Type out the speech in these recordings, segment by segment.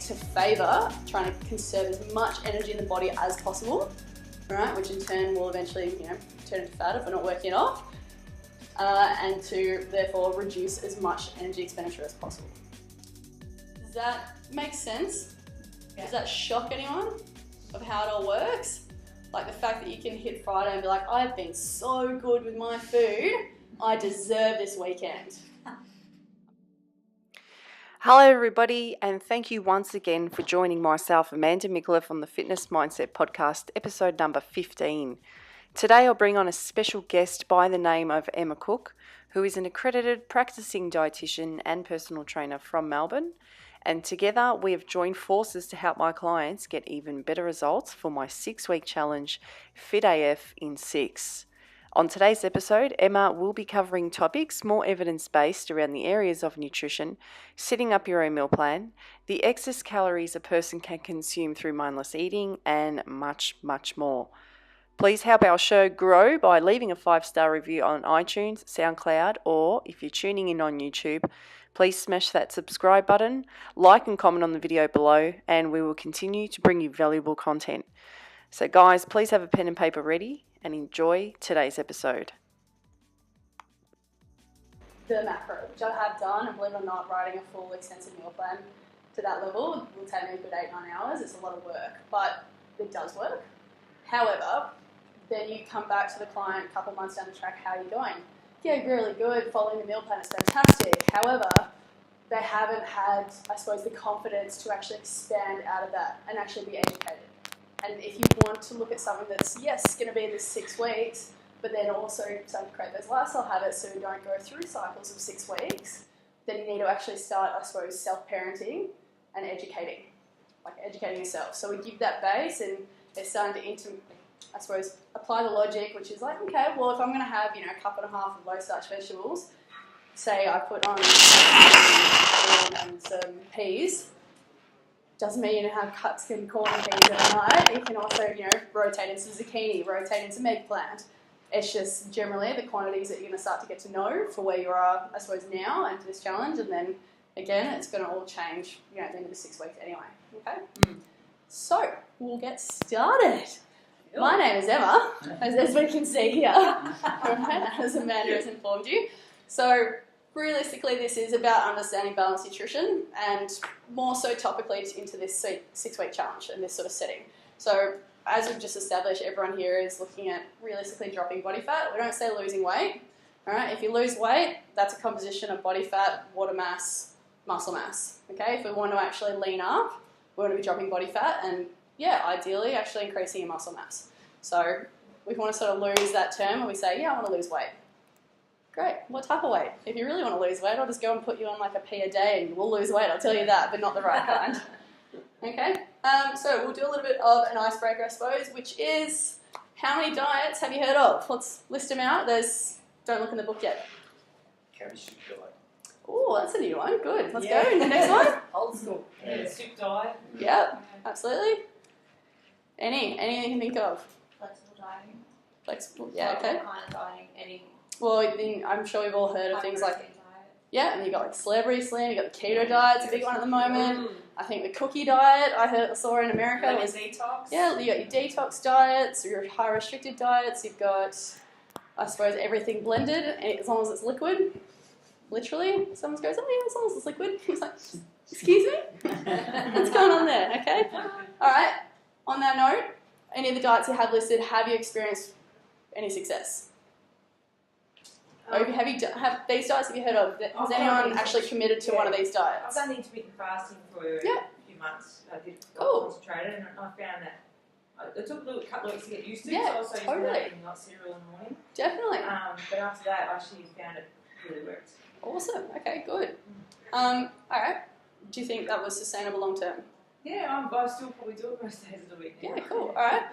to favour trying to conserve as much energy in the body as possible, all right, which in turn will eventually, turn into fat if we're not working it off, and to therefore reduce as much energy expenditure as possible. Does that make sense? Yeah. Does that shock anyone of how it all works? Like the fact that you can hit Friday and be like, I've been so good with my food, I deserve this weekend. Hello everybody, and thank you once again for joining myself, Amanda Micallef, on the Fitness Mindset Podcast, episode number 15. Today I'll bring on a special guest by the name of Emma Cook, who is an accredited practising dietitian and personal trainer from Melbourne. And together we have joined forces to help my clients get even better results for my 6-week challenge, Fit AF in 6. On today's episode, Emma will be covering topics more evidence-based around the areas of nutrition, setting up your own meal plan, the excess calories a person can consume through mindless eating, and much, much more. Please help our show grow by leaving a 5-star review on iTunes, SoundCloud, or if you're tuning in on YouTube, please smash that subscribe button, like and comment on the video below, and we will continue to bring you valuable content. So guys, please have a pen and paper ready and enjoy today's episode. The macro, which I have done, and believe it or not, writing a full extensive meal plan to that level will take me a good 8-9 hours. It's a lot of work, but it does work. However, then you come back to the client a couple months down the track, how are you going? Yeah, really good, following the meal plan is fantastic. However, they haven't had, I suppose, the confidence to actually expand out of that and actually be educated. And if you want to look at something that's, yes, going to be in this 6 weeks, but then also starting to create those lifestyle habits so you don't go through cycles of 6 weeks, then you need to actually start, I suppose, self-parenting and educating yourself. So we give that base, and they're starting to, I suppose, apply the logic, which is like, okay, well, if I'm going to have, a cup and a half of low-starch vegetables, say I put on and some peas, doesn't mean you have cuts and corn and things every night. You can also, rotate into zucchini, rotate into eggplant. It's just generally the quantities that you're going to start to get to know for where you are, I suppose, now and for this challenge. And then, again, it's going to all change, at the end of the 6 weeks anyway. Okay? So, we'll get started. My name is Emma, as we can see here, as Amanda has informed you. So, realistically, this is about understanding balanced nutrition and more so topically into this 6-week challenge and this sort of setting. So as we've just established, everyone here is looking at realistically dropping body fat. We don't say losing weight. All right, if you lose weight, that's a composition of body fat, water mass, muscle mass. Okay, if we want to actually lean up, we want to be dropping body fat and, ideally actually increasing your muscle mass. So we want to sort of lose that term when we say, I want to lose weight. Great. What type of weight? If you really want to lose weight, I'll just go and put you on like a pea a day and you will lose weight, I'll tell you that, but not the right kind. Okay? So we'll do a little bit of an icebreaker, I suppose, which is, how many diets have you heard of? Let's list them out. Don't look in the book yet. Cabbage soup diet. Oh, that's a new one. Good. Let's go. The next one. Old school. Yeah, soup diet. Yep, absolutely. Anything you can think of? Flexible dieting. Flexible, yeah, okay. What kind of dieting? Any. Well, I'm sure we've all heard of things like, and you've got like Celebrity Slim, you've got the keto diet, it's a big one at the moment. I think the cookie diet, I saw in America. Like detox? Yeah, you got your detox diets, your high restricted diets, you've got, I suppose, everything blended, as long as it's liquid. Literally, someone goes, oh yeah, as long as it's liquid. He's like, excuse me? What's going on there, okay? Alright, on that note, any of the diets you have listed, have you experienced any success? Have these diets have you heard of? Has anyone actually committed to one of these diets? I've done the intermittent fasting for a few months. I did concentrated, and I found that it took a couple of weeks to get used to. Yeah, so I also used to eating like cereal in the morning. Definitely. But after that, I actually found it really worked. Awesome. Okay, good. All right. Do you think that was sustainable long term? Yeah, I still probably do it most days of the week. Yeah, cool. All right.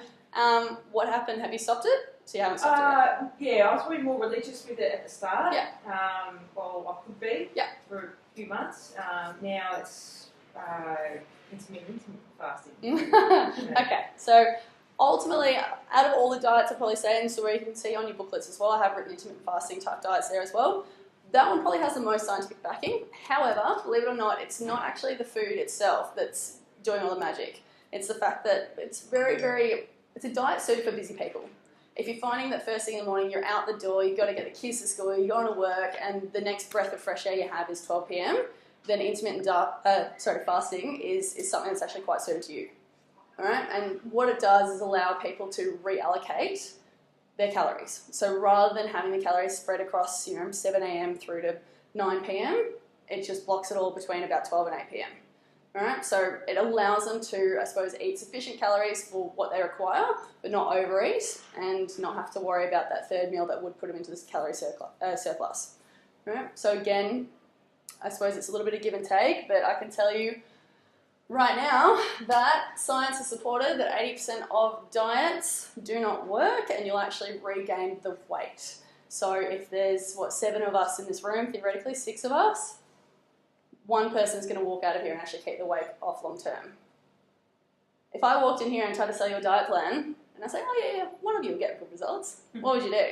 What happened? Have you stopped it? So you haven't stopped it yet? Yeah, I was probably more religious with it at the start. Yeah. Well, I could be. Yeah. For a few months. Now it's intermittent fasting. Okay, so ultimately, out of all the diets, I'd probably say, and so where you can see on your booklets as well, I have written intermittent fasting type diets there as well. That one probably has the most scientific backing. However, believe it or not, it's not actually the food itself that's doing all the magic. It's the fact that it's it's a diet suited for busy people. If you're finding that first thing in the morning you're out the door, you've got to get the kids to school, you're going to work, and the next breath of fresh air you have is 12 p.m, then intermittent fasting is something that's actually quite suited to you. All right, and what it does is allow people to reallocate their calories. So rather than having the calories spread across 7 a.m. through to 9 p.m, it just blocks it all between about 12 and 8 p.m. All right, so it allows them to, I suppose, eat sufficient calories for what they require, but not overeat and not have to worry about that third meal that would put them into this calorie surplus. All right, so again, I suppose it's a little bit of give and take, but I can tell you right now that science has supported that 80% of diets do not work and you'll actually regain the weight. So if there's, 7 of us in this room, theoretically 6 of us, one person is going to walk out of here and actually keep the weight off long term. If I walked in here and tried to sell you a diet plan, and I say, oh yeah, one of you will get good results, what would you do?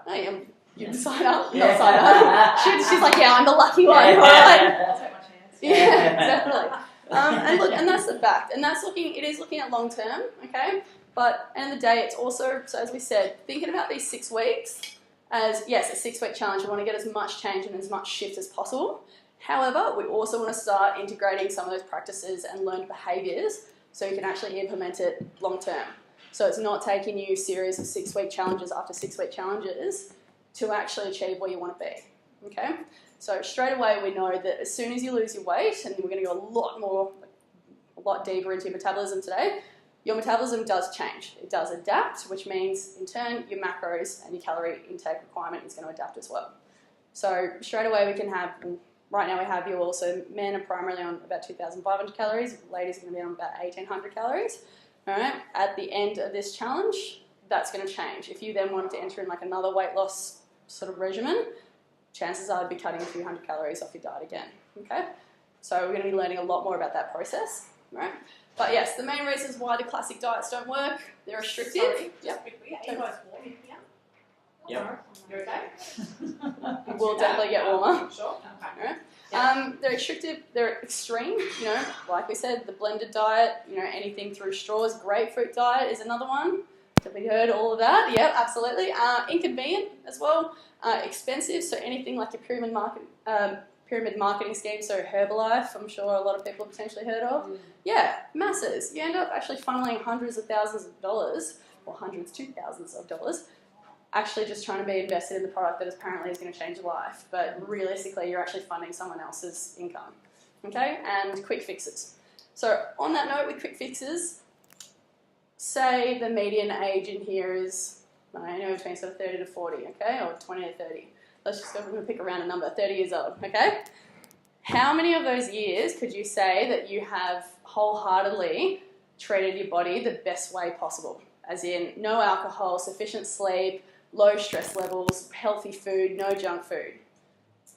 Oh, you'd sign up, not sign up. She's like, yeah, I'm the lucky one, all right? I'll take my chance. Yeah, definitely. And that's the fact. And it is looking at long term, okay? But at the end of the day, it's also, so as we said, thinking about these 6 weeks as, yes, a 6-week challenge. We want to get as much change and as much shift as possible. However, we also want to start integrating some of those practices and learned behaviours so you can actually implement it long term. So it's not taking you a series of 6-week challenges after 6-week challenges to actually achieve where you want to be, okay? So straight away we know that as soon as you lose your weight, and we're going to go a lot deeper into your metabolism today, your metabolism does change. It does adapt, which means in turn your macros and your calorie intake requirement is going to adapt as well. So straight away we can have, right now we have you also, men are primarily on about 2,500 calories, ladies are going to be on about 1,800 calories. All right, at the end of this challenge, that's going to change. If you then wanted to enter in like another weight loss sort of regimen, chances are I'd be cutting a few hundred calories off your diet again, okay? So we're going to be learning a lot more about that process, right? But yes, the main reasons why the classic diets don't work, they're restrictive. Sorry, Yep. quickly, are you guys warm in here? Yep. You're okay? We'll definitely get warmer. Sure. Okay. All right. They're restrictive, they're extreme, like we said, the blended diet, anything through straws. Grapefruit diet is another one. Have we heard all of that? Yep, absolutely. Inconvenient as well. Expensive, so anything like your pyramid marketing scheme, so Herbalife, I'm sure a lot of people have potentially heard of. Yeah, masses. You end up actually funneling hundreds of thousands of dollars, or hundreds to thousands of dollars, actually just trying to be invested in the product that apparently is going to change your life. But realistically, you're actually funding someone else's income. Okay? And quick fixes. So on that note, with quick fixes, say the median age in here is anywhere between sort of 30 to 40, okay? Or 20 to 30. Let's just go and pick a random number, 30 years old, okay? How many of those years could you say that you have wholeheartedly treated your body the best way possible? As in, no alcohol, sufficient sleep, low stress levels, healthy food, no junk food.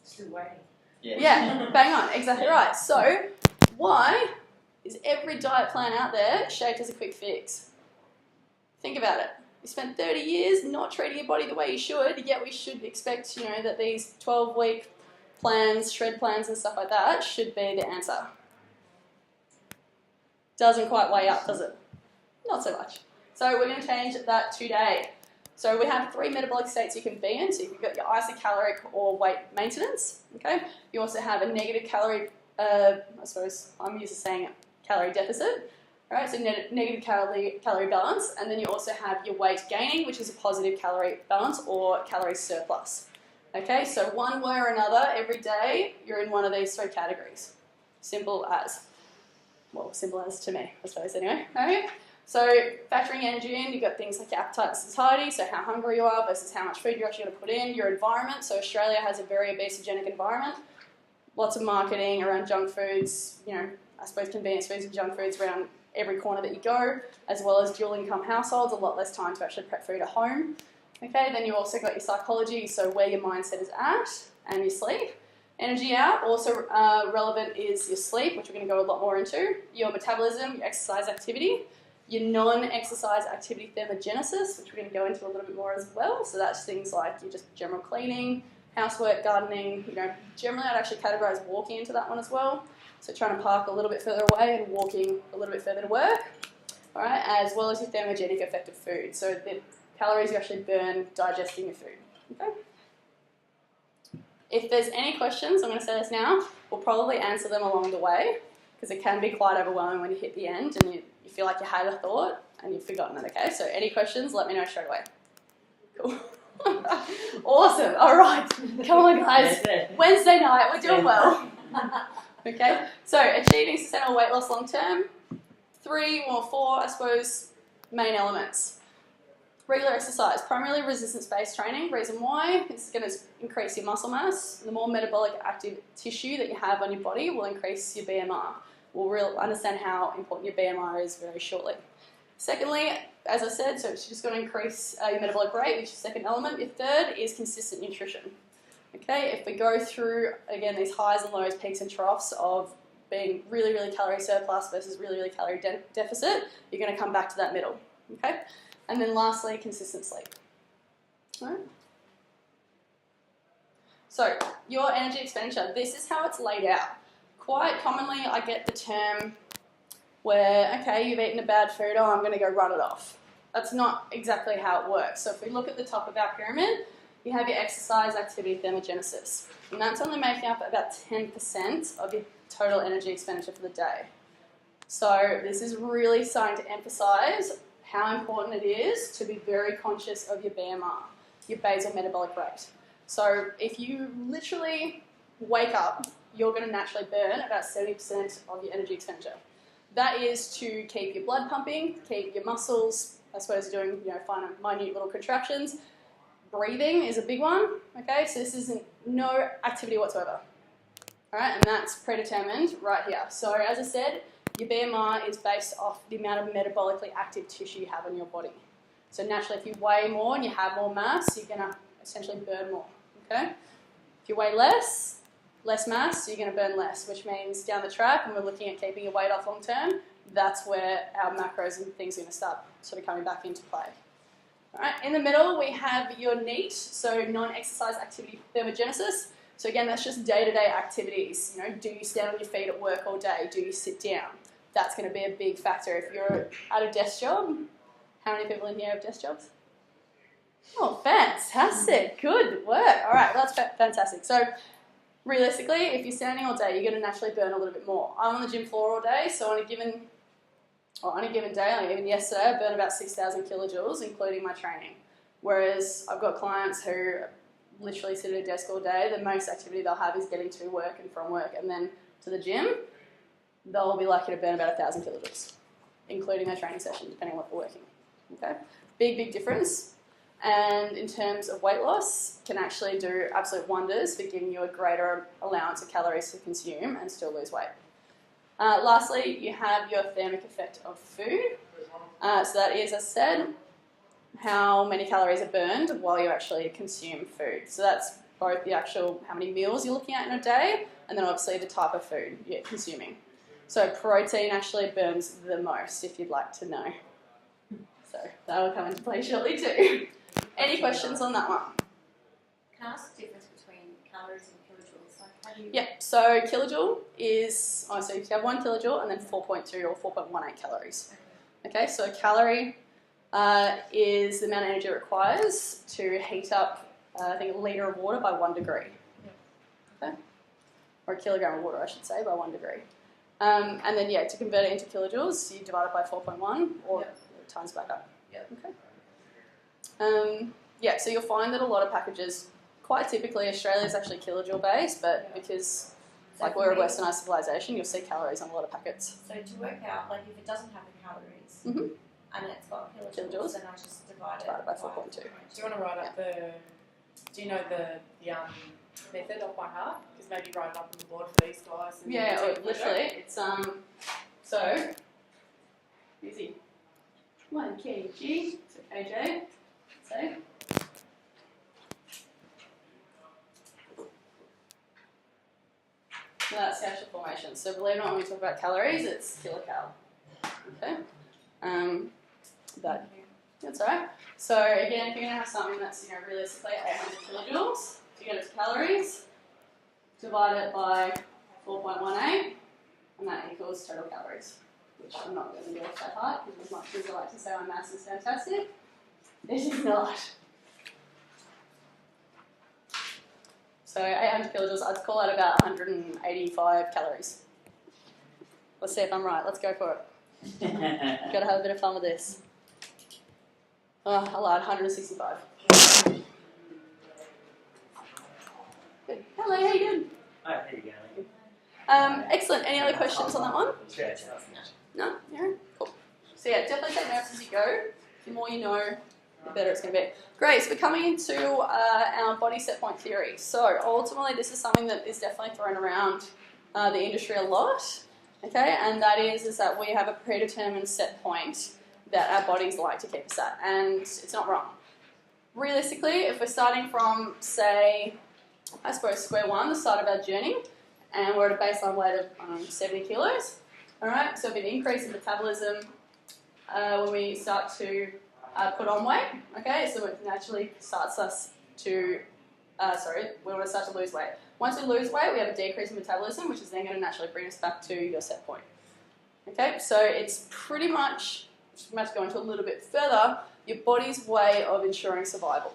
Still waiting. Yeah, bang on, exactly right. So, why is every diet plan out there shaped as a quick fix? Think about it. You spent 30 years not treating your body the way you should, yet we should expect, that these 12-week plans, shred plans and stuff like that should be the answer. Doesn't quite weigh up, does it? Not so much. So we're going to change that today. So we have 3 metabolic states you can be in. So you've got your isocaloric or weight maintenance. Okay. You also have a negative calorie, I suppose I'm used to saying calorie deficit. All right. So negative calorie balance, and then you also have your weight gaining, which is a positive calorie balance or calorie surplus. Okay. So one way or another, every day you're in one of these 3 categories. Simple as to me, I suppose. Anyway. All right. So factoring energy in, you've got things like your appetite and satiety, so how hungry you are versus how much food you're actually going to put in, your environment. So Australia has a very obesogenic environment. Lots of marketing around junk foods, I suppose convenience foods and junk foods around every corner that you go, as well as dual income households, a lot less time to actually prep food at home. Okay, then you also got your psychology, so where your mindset is at, and your sleep. Energy out, also relevant is your sleep, which we're going to go a lot more into, your metabolism, your exercise activity, your non-exercise activity thermogenesis, which we're going to go into a little bit more as well. So that's things like your just general cleaning, housework, gardening, generally I'd actually categorise walking into that one as well. So trying to park a little bit further away and walking a little bit further to work. All right, as well as your thermogenic effect of food. So the calories you actually burn digesting your food. Okay. If there's any questions, I'm going to say this now, we'll probably answer them along the way because it can be quite overwhelming when you hit the end and you feel like you had a thought and you've forgotten it, okay? So any questions, let me know straight away. Cool. Awesome. All right. Come on, guys. Wednesday night, we're doing well. Okay, so achieving sustainable weight loss long term, 3 or 4, I suppose, main elements. Regular exercise, primarily resistance-based training. Reason why, it's going to increase your muscle mass. The more metabolic active tissue that you have on your body will increase your BMR. We'll understand how important your BMR is very shortly. Secondly, as I said, so it's just going to increase your metabolic rate, which is the second element. Your third is consistent nutrition. Okay, if we go through, again, these highs and lows, peaks and troughs of being really, really calorie surplus versus really, really calorie deficit, you're going to come back to that middle. Okay, and then lastly, consistent sleep. All right. So, your energy expenditure, this is how it's laid out. Quite commonly, I get the term where, okay, you've eaten a bad food, oh, I'm going to go run it off. That's not exactly how it works. So if we look at the top of our pyramid, you have your exercise, activity, thermogenesis. And that's only making up about 10% of your total energy expenditure for the day. So this is really starting to emphasise how important it is to be very conscious of your BMR, your basal metabolic rate. So if you literally wake up, you're going to naturally burn about 70% of your energy expenditure. That is to keep your blood pumping, keep your muscles, I suppose, doing fine, minute little contractions. Breathing is a big one, okay? So this isn't no activity whatsoever, all right? And that's predetermined right here. So as I said, your BMR is based off the amount of metabolically active tissue you have in your body. So naturally, if you weigh more and you have more mass, you're going to essentially burn more, okay? If you weigh less mass, you're going to burn less, which means down the track, when we're looking at keeping your weight off long term, that's where our macros and things are going to start sort of coming back into play. All right, in the middle, we have your NEAT, so non-exercise activity thermogenesis. So again, that's just day-to-day activities. Do you stand on your feet at work all day? Do you sit down? That's going to be a big factor. If you're at a desk job, how many people in here have desk jobs? Oh, fantastic. Good work. All right, well, that's fantastic. So realistically, if you're standing all day, you're going to naturally burn a little bit more. I'm on the gym floor all day, so on a given day, like even yesterday, I burned about 6,000 kilojoules, including my training. Whereas I've got clients who literally sit at a desk all day. The most activity they'll have is getting to work and from work and then to the gym. They'll be likely to burn about 1,000 kilojoules, including their training session, depending on what they're working. Okay, big difference. And in terms of weight loss, can actually do absolute wonders for giving you a greater allowance of calories to consume and still lose weight. Lastly, you have your thermic effect of food. So that is, as I said, how many calories are burned while you actually consume food. So that's both the actual how many meals you're looking at in a day, and then obviously the type of food you're consuming. So protein actually burns the most, if you'd like to know. So that'll come into play shortly too. Any questions on that one? Can I ask the difference between calories and kilojoules? Like how do you... Yeah, so kilojoule is, so you have 1 kilojoule and then 4.2 or 4.18 calories. Okay, so a calorie is the amount of energy it requires to heat up, I think, a litre of water by 1 degree. Okay? Or a kilogram of water, I should say, by 1 degree. And then, yeah, to convert it into kilojoules, you divide it by 4.1 or times back up. Okay. Yeah, so you'll find that a lot of packages, quite typically Australia is actually kilojoule based, but because So like we're a westernised civilization, you'll see calories on a lot of packets. So to work out, like if it doesn't have the calories and it's got kilojoules, then I just divide it by 4.2. Do you want to write up do you know the method off by heart? Because maybe write it up on the board for these guys. And Literally, it's so easy. 1 kg, so kj, so. So that's the actual formation. So believe it or not, when we talk about calories, it's kilocal. Okay. But that's alright. So again, if you're going to have something that's realistically 800 kilojoules to get it to calories. divide it by 4.18, and that equals total calories, which I'm not going to do off that hard, because as much as I like to say my maths is fantastic, it is not. So 800 kilojoules, I'd call it about 185 calories. Let's see if I'm right. Let's go for it. Got to have a bit of fun with this. Oh, I lied. 165. Good. Hello, how you doing? Hi, how you going? Excellent. Any other questions on that one? Yeah, it's nothing. No? Yeah? Cool. So yeah, definitely take notes as you go. The more you know, the better it's going to be. Great, so we're coming into our body set point theory. So ultimately this is something that is definitely thrown around the industry a lot, okay, and that is that we have a predetermined set point that our bodies like to keep us at, and it's not wrong. Realistically, if we're starting from, say, I suppose square one, the start of our journey, and we're at a baseline weight of 70 kilos, alright, so if an increase in metabolism when we start to put on weight, okay, so it naturally starts us to, we want to start to lose weight. Once we lose weight, we have a decrease in metabolism, which is then going to naturally bring us back to your set point. Okay, so it's pretty much, we have to go into a little bit further, your body's way of ensuring survival.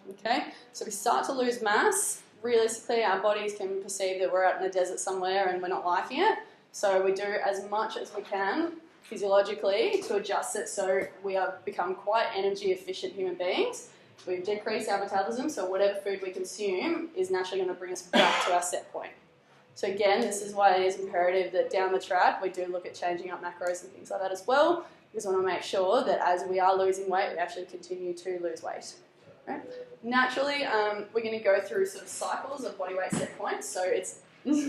Okay, so we start to lose mass. Realistically, our bodies can perceive that we're out in a desert somewhere and we're not liking it. So we do as much as we can physiologically to adjust it so we have become quite energy efficient human beings. We've decreased our metabolism, so whatever food we consume is naturally going to bring us back to our set point. So again, this is why it is imperative that down the track we do look at changing up macros and things like that as well, because we want to make sure that as we are losing weight, we actually continue to lose weight. Right? Naturally, we're going to go through sort of cycles of body weight set points, so it's It's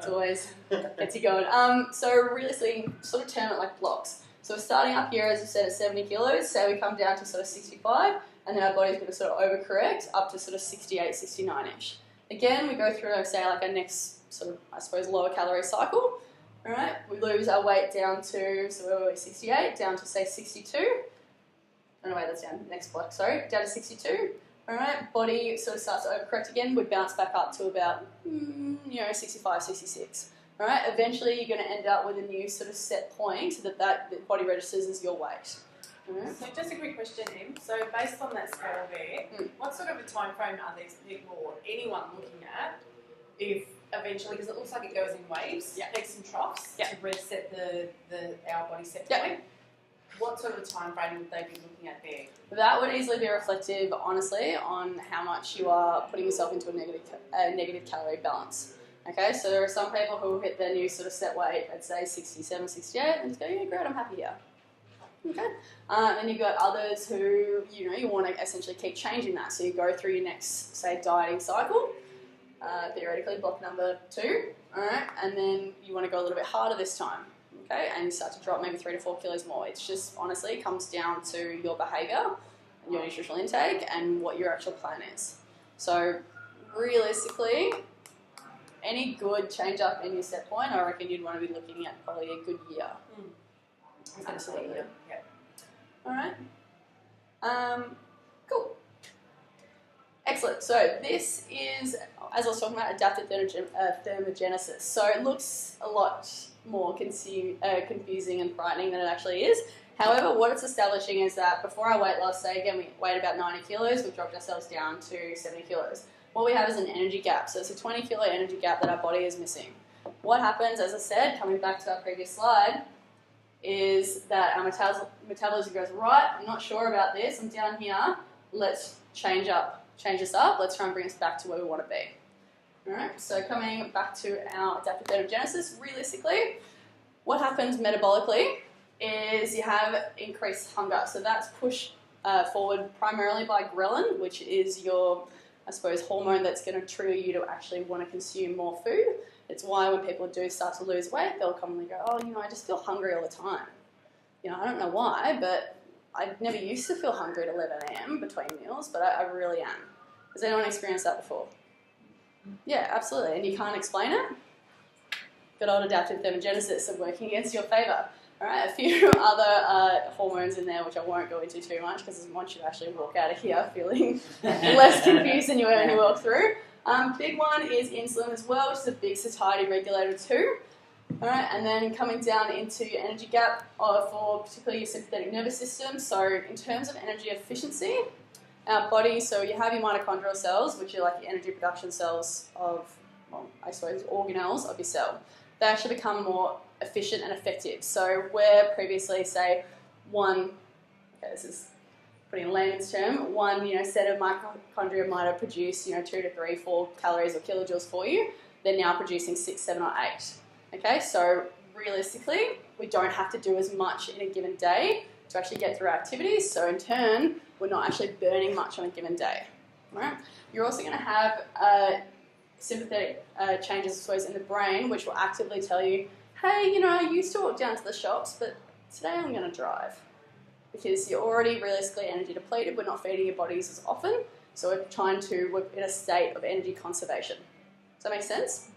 always gets you going. So realistically, sort of term it like blocks. So we're starting up here, as I said, at 70 kilos. Say we come down to sort of 65, and then our body's going to sort of overcorrect up to sort of 68, 69-ish. Again, we go through, say, like our next sort of, I suppose, lower calorie cycle. All right, we lose our weight down to, so where were we, 68, down to, say, 62. Oh, no, wait, that's down, next block, sorry, down to 62. All right, body sort of starts to overcorrect again. We bounce back up to about, 65, 66. All right, eventually you're going to end up with a new sort of set point that the body registers as your weight. All right. So just a quick question, Em. So based on that scale there, what sort of a time frame are these people or anyone looking at if eventually, because it looks like it goes in waves, peaks and troughs to reset our body set point. What sort of a time frame would they be looking at there? That would easily be reflective, honestly, on how much you are putting yourself into a negative calorie balance. Okay, so there are some people who hit their new sort of set weight at, say, 67, 68, and just go, yeah, great, I'm happy here. Okay, and you've got others who, you want to essentially keep changing that. So you go through your next, say, dieting cycle, theoretically block number 2, all right, and then you want to go a little bit harder this time. Okay, and you start to drop maybe 3 to 4 kilos more. It's just, honestly, comes down to your behaviour, your nutritional intake, and what your actual plan is. So, realistically, any good change up in your set point, I reckon you'd want to be looking at probably a good year. Absolutely. Yeah. All right. Cool. Excellent. So this is, as I was talking about, adaptive thermogenesis. So it looks a lot more confusing and frightening than it actually is. However, what it's establishing is that before our weight loss, say again we weighed about 90 kilos, we've dropped ourselves down to 70 kilos. What we have is an energy gap. So it's a 20 kilo energy gap that our body is missing. What happens, as I said, coming back to our previous slide, is that our metabolism goes, right, I'm not sure about this, I'm down here, let's change this up, let's try and bring us back to where we want to be. Alright, so coming back to our adaptive thermogenesis, realistically, what happens metabolically is you have increased hunger. So that's pushed forward primarily by ghrelin, which is your, I suppose, hormone that's going to trigger you to actually want to consume more food. It's why when people do start to lose weight, they'll commonly go, I just feel hungry all the time. I don't know why, but I never used to feel hungry at 11 a.m. between meals, but I really am. Has anyone experienced that before? Yeah, absolutely. And you can't explain it? Good old adaptive thermogenesis of working against your favour. Alright, a few other hormones in there which I won't go into too much because I want you to actually walk out of here feeling less confused than you were when you walked through. Big one is insulin as well, which is a big satiety regulator too. Alright, and then coming down into your energy gap for particularly your sympathetic nervous system. So in terms of energy efficiency, our body, so you have your mitochondrial cells, which are like your energy production cells of, well, I suppose, organelles of your cell. They actually become more efficient and effective. So where previously, say, this is putting in layman's term, one set of mitochondria might have produced 2 to 3, 4 calories or kilojoules for you. They're now producing 6, 7, or 8. Okay, so realistically, we don't have to do as much in a given day to actually get through our activities. So in turn, we're not actually burning much on a given day. Right? You're also going to have sympathetic changes, I suppose, in the brain, which will actively tell you, hey, I used to walk down to the shops, but today I'm going to drive. Because you're already realistically energy depleted, we're not feeding your bodies as often, so we're in a state of energy conservation. Does that make sense?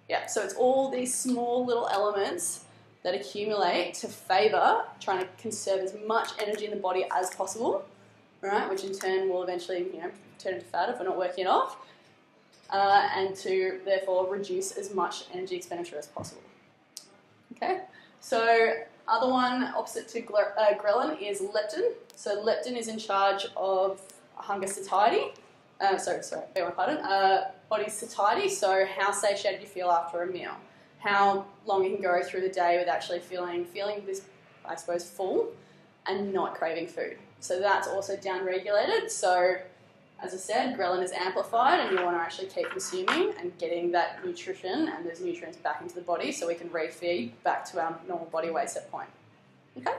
Yeah, so it's all these small little elements that accumulate to favour trying to conserve as much energy in the body as possible, right? Which in turn will eventually, turn into fat if we're not working it off, and to therefore reduce as much energy expenditure as possible. Okay, so other one opposite to ghrelin is leptin. So leptin is in charge of hunger satiety. Beg my pardon. Body satiety, so how satiated you feel after a meal, how long you can go through the day with actually feeling this, I suppose, full and not craving food. So that's also down-regulated. So as I said, ghrelin is amplified and you want to actually keep consuming and getting that nutrition and those nutrients back into the body so we can refeed back to our normal body weight set point. Okay?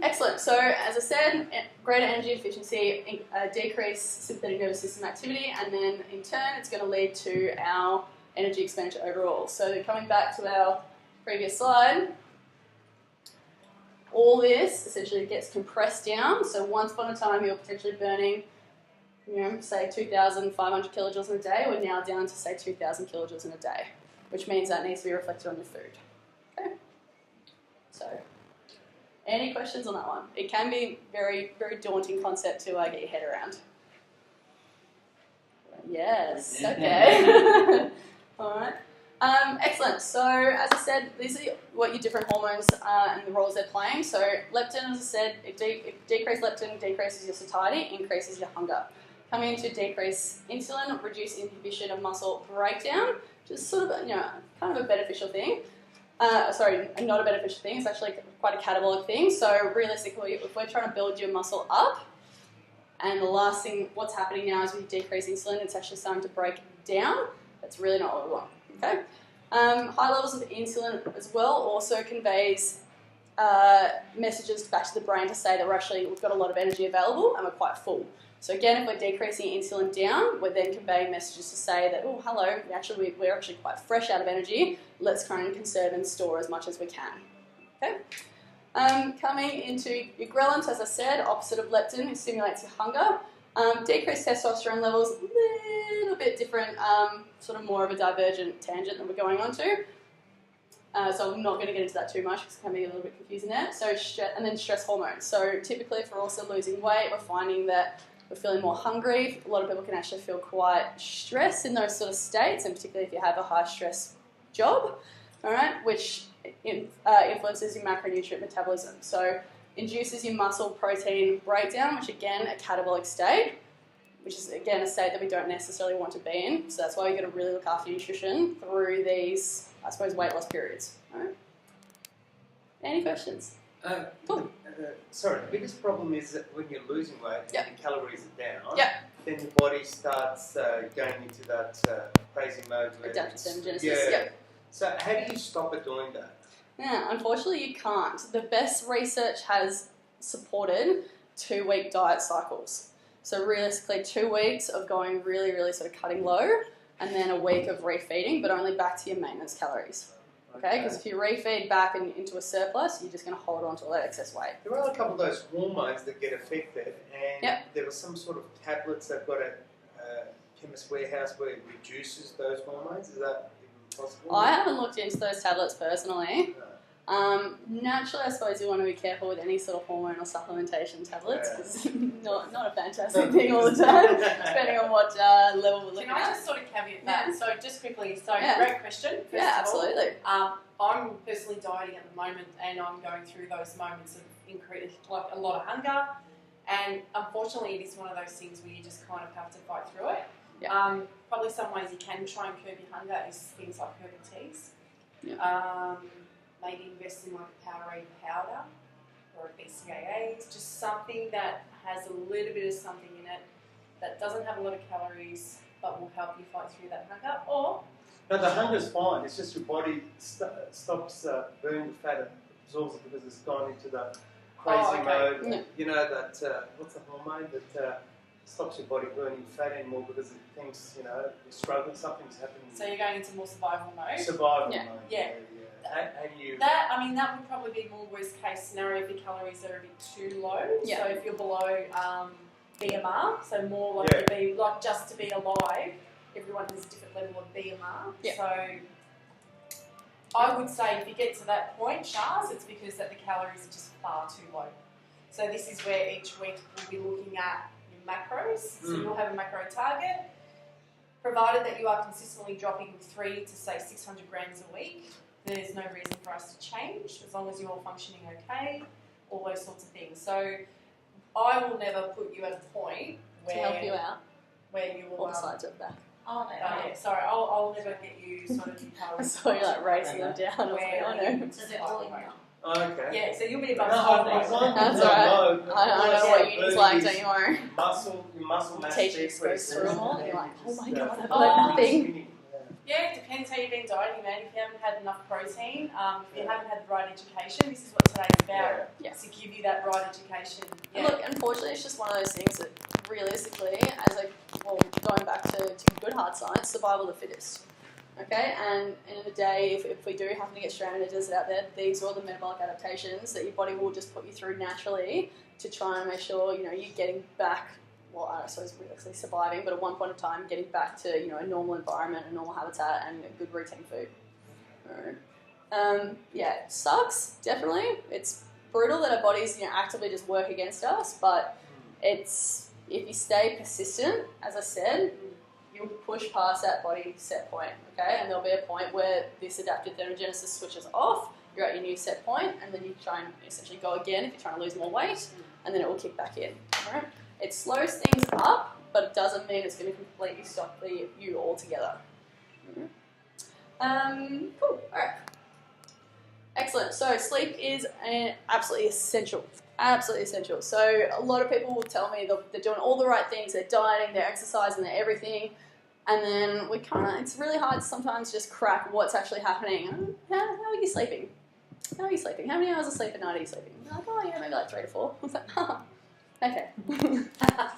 Excellent. So as I said, greater energy efficiency, decreased sympathetic nervous system activity, and then in turn it's going to lead to our energy expenditure overall. So coming back to our previous slide, all this essentially gets compressed down. So once upon a time you're potentially burning, say 2,500 kilojoules in a day. We're now down to say 2,000 kilojoules in a day, which means that needs to be reflected on your food. Okay. So, any questions on that one? It can be very, very daunting concept to get your head around. Yes. Okay. All right. Excellent. So, as I said, these are what your different hormones and the roles they're playing. So, leptin, as I said, decreased leptin decreases your satiety, increases your hunger. Coming into decrease insulin, reduce inhibition of muscle breakdown, which is sort of kind of a beneficial thing. Not a beneficial thing. It's actually quite a catabolic thing. So, realistically, if we're trying to build your muscle up, and the last thing, what's happening now is with decreased insulin, it's actually starting to break down. That's really not what we want. Okay. High levels of insulin as well also conveys messages back to the brain to say that we've got a lot of energy available and we're quite full. So again, if we're decreasing insulin down, we're then conveying messages to say that, oh, hello, we're actually quite fresh out of energy. Let's try and conserve and store as much as we can. Okay. Coming into your ghrelin, as I said, opposite of leptin, it stimulates your hunger. Decreased testosterone levels, a little bit different, sort of more of a divergent tangent that we're going on to. So I'm not going to get into that too much because it can be a little bit confusing there. So, and then stress hormones. So typically if we're also losing weight, we're finding that we're feeling more hungry. A lot of people can actually feel quite stressed in those sort of states, and particularly if you have a high stress job, all right, which influences your macronutrient metabolism. So induces your muscle protein breakdown, which again, a catabolic state, which is again a state that we don't necessarily want to be in. So that's why we've got to really look after nutrition through these, I suppose, weight loss periods. All right. Any questions? Cool. Sorry, the biggest problem is that when you're losing weight and the calories are down, then your body starts going into that crazy mode. Adaptive thermogenesis. Yeah. So how do you stop it doing that? Yeah, unfortunately you can't. The best research has supported 2-week diet cycles. So realistically 2 weeks of going really, really sort of cutting low, and then a week of refeeding, but only back to your maintenance calories. Okay, because if you refeed back into a surplus, you're just going to hold on to all that excess weight. There are a couple of those hormones that get affected, and there was some sort of tablets that got at Chemist Warehouse where it reduces those hormones. Is that possible? I haven't looked into those tablets personally. Naturally, I suppose you want to be careful with any sort of hormone or supplementation tablets because not a fantastic thing all the time, depending on what level we're looking at. Can I just sort of caveat that? So just quickly, great question. Absolutely. I'm personally dieting at the moment and I'm going through those moments of increased, like a lot of hunger, and unfortunately it is one of those things where you just kind of have to fight through it. Yeah. Probably some ways you can try and curb your hunger is things like herbal teas. Yeah. Maybe invest in like a Powerade powder or a BCAA. It's just something that has a little bit of something in it that doesn't have a lot of calories but will help you fight through that hunger. Or no, the hunger's fine. It's just your body stops burning the fat and absorbs it because it's gone into that crazy mode. Yeah. You know that what's the hormone that stops your body burning fat anymore because it thinks you're struggling, something's happening. So you're going into more survival mode. Survival mode. Yeah. And that would probably be more worst case scenario if your calories are a bit too low. Yeah. So if you're below BMR, so more like to be like just to be alive, everyone has a different level of BMR. Yeah. So I would say if you get to that point, Shaz, it's because that the calories are just far too low. So this is where each week we'll be looking at your macros. So you'll have a macro target, provided that you are consistently dropping 3 to say 600 grams a week. There's no reason for us to change as long as you're functioning okay, all those sorts of things. So I will never put you at a point where to help you out. Where you will. All the slides at the back. Oh, no. Yeah, sorry, I'll never get you sort of I saw you like racing them down. I was like, oh no. So they're all in now. Oh, okay. Yeah, so you'll be above That's alright. I know what uni's like, don't you worry. Your muscle mass. Teacher goes through them all, and you're like, oh my god, I've Oh, learned nothing. Yeah, it depends how you've been dieting, man. If you haven't had enough protein, if you haven't had the right education, this is what today's about. Yeah. To give you that right education. Yeah. Look, unfortunately, it's just one of those things that realistically, going back to good hard science, survival of the fittest. Okay, and in the day, if we do happen to get stranded in a desert out there, these are all the metabolic adaptations that your body will just put you through naturally to try and make sure you're getting back. Well, I suppose we're actually surviving, but at one point in time, getting back to a normal environment, a normal habitat, and a good routine food. Yeah, it sucks, definitely. It's brutal that our bodies actively just work against us, but it's if you stay persistent, as I said, you'll push past that body set point, okay? And there'll be a point where this adaptive thermogenesis switches off, you're at your new set point, and then you try and essentially go again if you're trying to lose more weight, and then it will kick back in, all right? It slows things up, but it doesn't mean it's going to completely stop you altogether. Cool, all right. Excellent. So sleep is absolutely essential. Absolutely essential. So a lot of people will tell me they're doing all the right things, they're dieting, they're exercising, they're everything, and then it's really hard to sometimes just crack what's actually happening. How are you sleeping? How are you sleeping? How many hours of sleep a night are you sleeping? I'm like, oh yeah, maybe like 3 to 4. I was like, oh. Okay.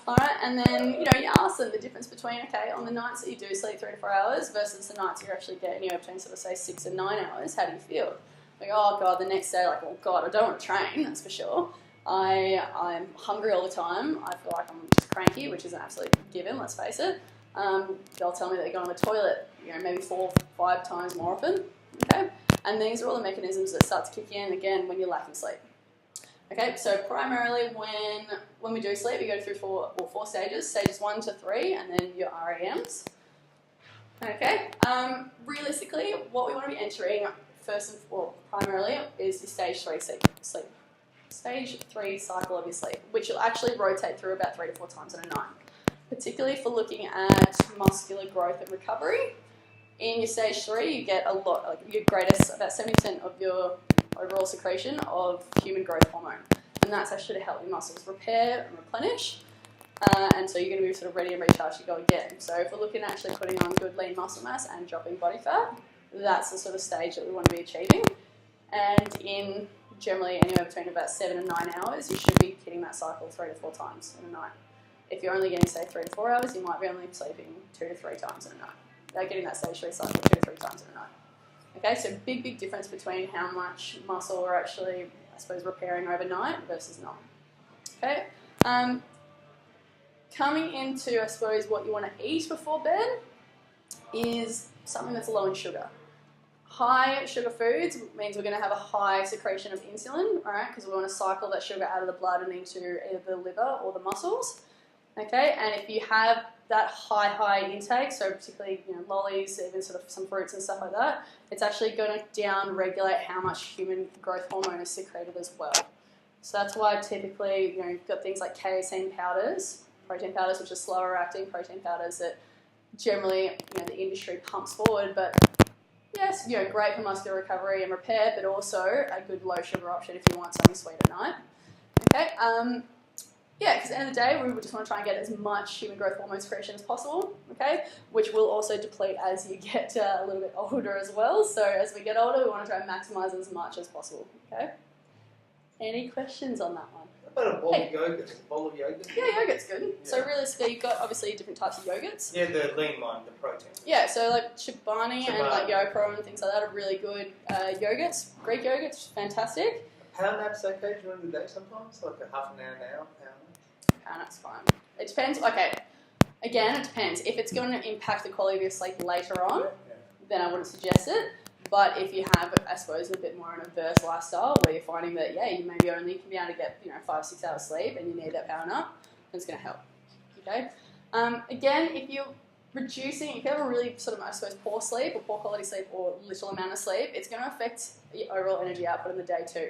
Alright, and then, you ask them the difference between, okay, on the nights that you do sleep 3 to 4 hours versus the nights you're actually getting between sort of say 6 and 9 hours, how do you feel? Like, oh god, the next day, like, oh god, I don't want to train, that's for sure. I'm hungry all the time, I feel like I'm just cranky, which is an absolute given, let's face it. They'll tell me they go on the toilet, maybe 4 or 5 times more often, okay? And these are all the mechanisms that start to kick in, again, when you're lacking sleep. Okay, so primarily when we do sleep, we go through 4 stages, stages 1 to 3, and then your REMs. Okay, realistically, what we want to be entering primarily is your stage 3 sleep. Stage 3 cycle of your sleep, which you'll actually rotate through about 3 to 4 times in a night. Particularly for looking at muscular growth and recovery. In your stage 3, you get about 70% of your overall secretion of human growth hormone, and that's actually to help your muscles repair and replenish, and so you're going to be sort of ready and recharged to go again. So if we're looking at actually putting on good lean muscle mass and dropping body fat, that's the sort of stage that we want to be achieving, and in generally anywhere between about 7 and 9 hours, you should be hitting that cycle 3 to 4 times in a night. If you're only getting, say, 3 to 4 hours, you might be only sleeping 2 to 3 times in a night. They're getting that stage 3 cycle 2 to 3 times in a night. Okay, so big difference between how much muscle we're actually, I suppose, repairing overnight versus not. Okay, coming into, I suppose, what you want to eat before bed is something that's low in sugar. High sugar foods means we're going to have a high secretion of insulin, all right, because we want to cycle that sugar out of the blood and into either the liver or the muscles, okay? And if you have that high intake, so particularly lollies, even sort of some fruits and stuff like that, it's actually going to down-regulate how much human growth hormone is secreted as well. So that's why typically you've got things like casein powders, protein powders, which are slower acting protein powders that generally the industry pumps forward, but yes, great for muscular recovery and repair, but also a good low sugar option if you want something sweet at night. Okay, because at the end of the day, we just want to try and get as much human growth hormone secretion as possible, okay, which will also deplete as you get a little bit older as well. So as we get older, we want to try and maximise as much as possible, okay? Any questions on that one? What about a bowl of yogurt? A bowl of yogurt? Yeah, yogurt's good. Yeah. So realistically, you've got obviously different types of yogurts. Yeah, the lean one, the protein. Yeah, so like Chobani and like YoPro and things like that are really good yogurts. Greek yogurt's fantastic. A power nap's okay during the day sometimes? Like a half an hour, power nap? Power nap's fine. It depends. Okay, again, it depends. If it's going to impact the quality of your sleep later on, then I wouldn't suggest it. But if you have, I suppose, a bit more an adverse lifestyle where you're finding that, you maybe only can be able to get 5-6 hours sleep and you need that power nap, then it's going to help. Okay. Again, if you're if you have a really sort of, I suppose, poor sleep or poor quality sleep or little amount of sleep, it's going to affect your overall energy output in the day too.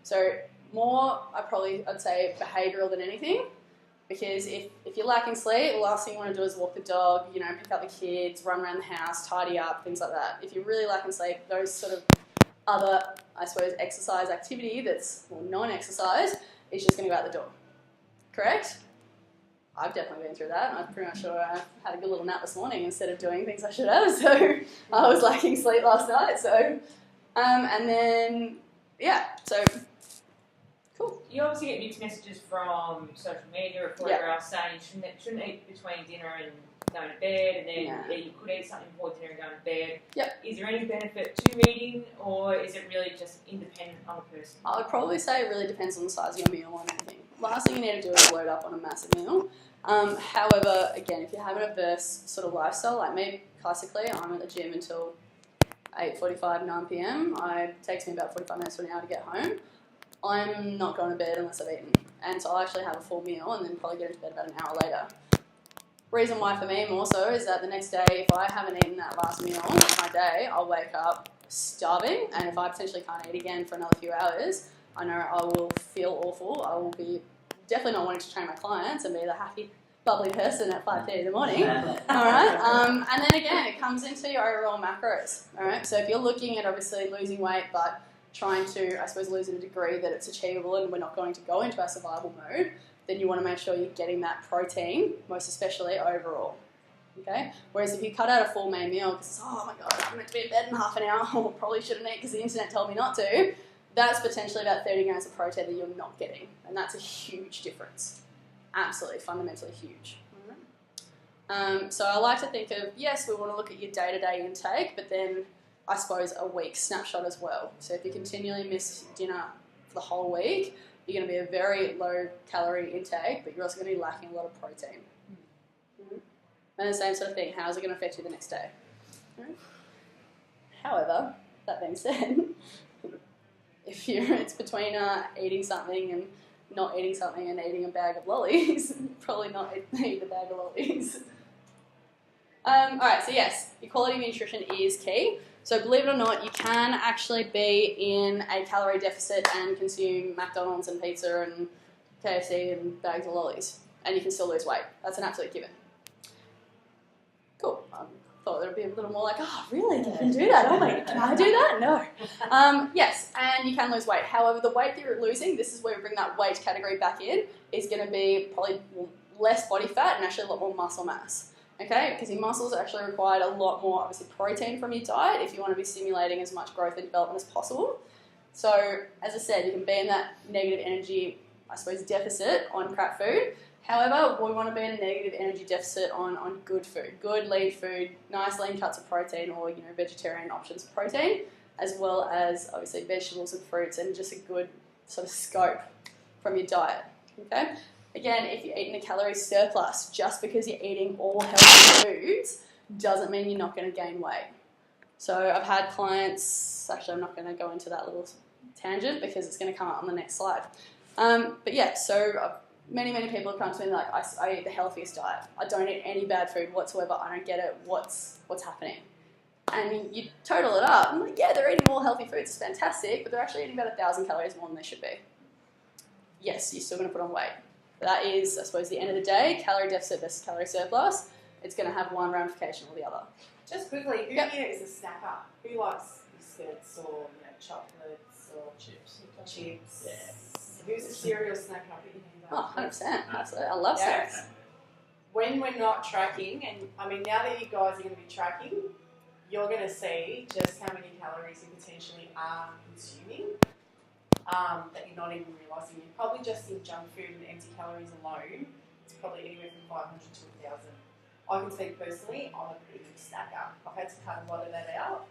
So more, I'd say, behavioural than anything. Because if you're lacking sleep, the last thing you want to do is walk the dog, pick up the kids, run around the house, tidy up, things like that. If you're really lacking sleep, those sort of other, I suppose, exercise activity that's non-exercise is just going to go out the door. Correct? I've definitely been through that. I'm pretty much sure I had a good little nap this morning instead of doing things I should have. So I was lacking sleep last night. So, and then, so... Cool. You obviously get mixed messages from social media or whatever else saying you shouldn't eat between dinner and going to bed, and then you could eat something before dinner and going to bed. Yep. Is there any benefit to eating, or is it really just independent on the person? I would probably say it really depends on the size of your meal and everything. Last thing you need to do is load up on a massive meal. However, again, if you have an adverse sort of lifestyle, like me, classically, I'm at the gym until 8:45, 9 p.m. It takes me about 45 minutes to an hour to get home. I'm not going to bed unless I've eaten. And so I'll actually have a full meal and then probably get into bed about an hour later. Reason why for me more so is that the next day, if I haven't eaten that last meal of my day, I'll wake up starving. And if I potentially can't eat again for another few hours, I know I will feel awful. I will be definitely not wanting to train my clients and be the happy, bubbly person at 5:30 in the morning. All right. And then again, it comes into your overall macros. All right. So if you're looking at obviously losing weight, but trying to, I suppose, lose in a degree that it's achievable and we're not going to go into our survival mode, then you want to make sure you're getting that protein, most especially overall. Okay? Whereas if you cut out a full main meal because, oh my God, I'm meant to be in bed in half an hour, or probably shouldn't eat because the internet told me not to, that's potentially about 30 grams of protein that you're not getting. And that's a huge difference. Absolutely, fundamentally huge. So I like to think of, yes, we want to look at your day-to-day intake, but then I suppose a week snapshot as well. So if you continually miss dinner for the whole week, you're going to be a very low calorie intake, but you're also going to be lacking a lot of protein. And the same sort of thing, how is it going to affect you the next day? However, that being said, if it's between eating something and not eating something and eating a bag of lollies, probably not eat the bag of lollies. Alright, so yes, your quality of nutrition is key. So believe it or not, you can actually be in a calorie deficit and consume McDonald's and pizza and KFC and bags of lollies, and you can still lose weight. That's an absolute given. Cool. I thought it would be a little more like, oh, really? You can do that? Oh my, can I do that? No. Yes, and you can lose weight. However, the weight that you're losing, this is where we bring that weight category back in, is going to be probably less body fat and actually a lot more muscle mass. Okay, because your muscles actually require a lot more, obviously, protein from your diet if you want to be stimulating as much growth and development as possible. So, as I said, you can be in that negative energy, I suppose, deficit on crap food. However, we want to be in a negative energy deficit on good food, good lean food, nice lean cuts of protein or, vegetarian options of protein, as well as, obviously, vegetables and fruits and just a good sort of scope from your diet. Okay? Again, if you're eating a calorie surplus, just because you're eating all healthy foods doesn't mean you're not going to gain weight. So I've had clients, actually I'm not going to go into that little tangent because it's going to come up on the next slide. But yeah, so many people have come to me like, I eat the healthiest diet. I don't eat any bad food whatsoever. I don't get it. What's happening? And you total it up, and like, yeah, they're eating more healthy foods. It's fantastic, but they're actually eating about 1,000 calories more than they should be. Yes, you're still going to put on weight. But that is, I suppose, the end of the day, calorie deficit versus calorie surplus. It's going to have one ramification or the other. Just quickly, who here is a snacker? Who likes biscuits or chocolates or chips? Yeah. Who's a cereal snacker? Oh, 100%. Absolutely. I love snacks. When we're not tracking, and I mean, now that you guys are going to be tracking, you're going to see just how many calories you potentially are consuming that you're not even realising. You're probably just in junk food and empty calories alone, it's probably anywhere from 500 to 1,000. I can speak personally, I'm a big snacker. I've had to cut a lot of that out.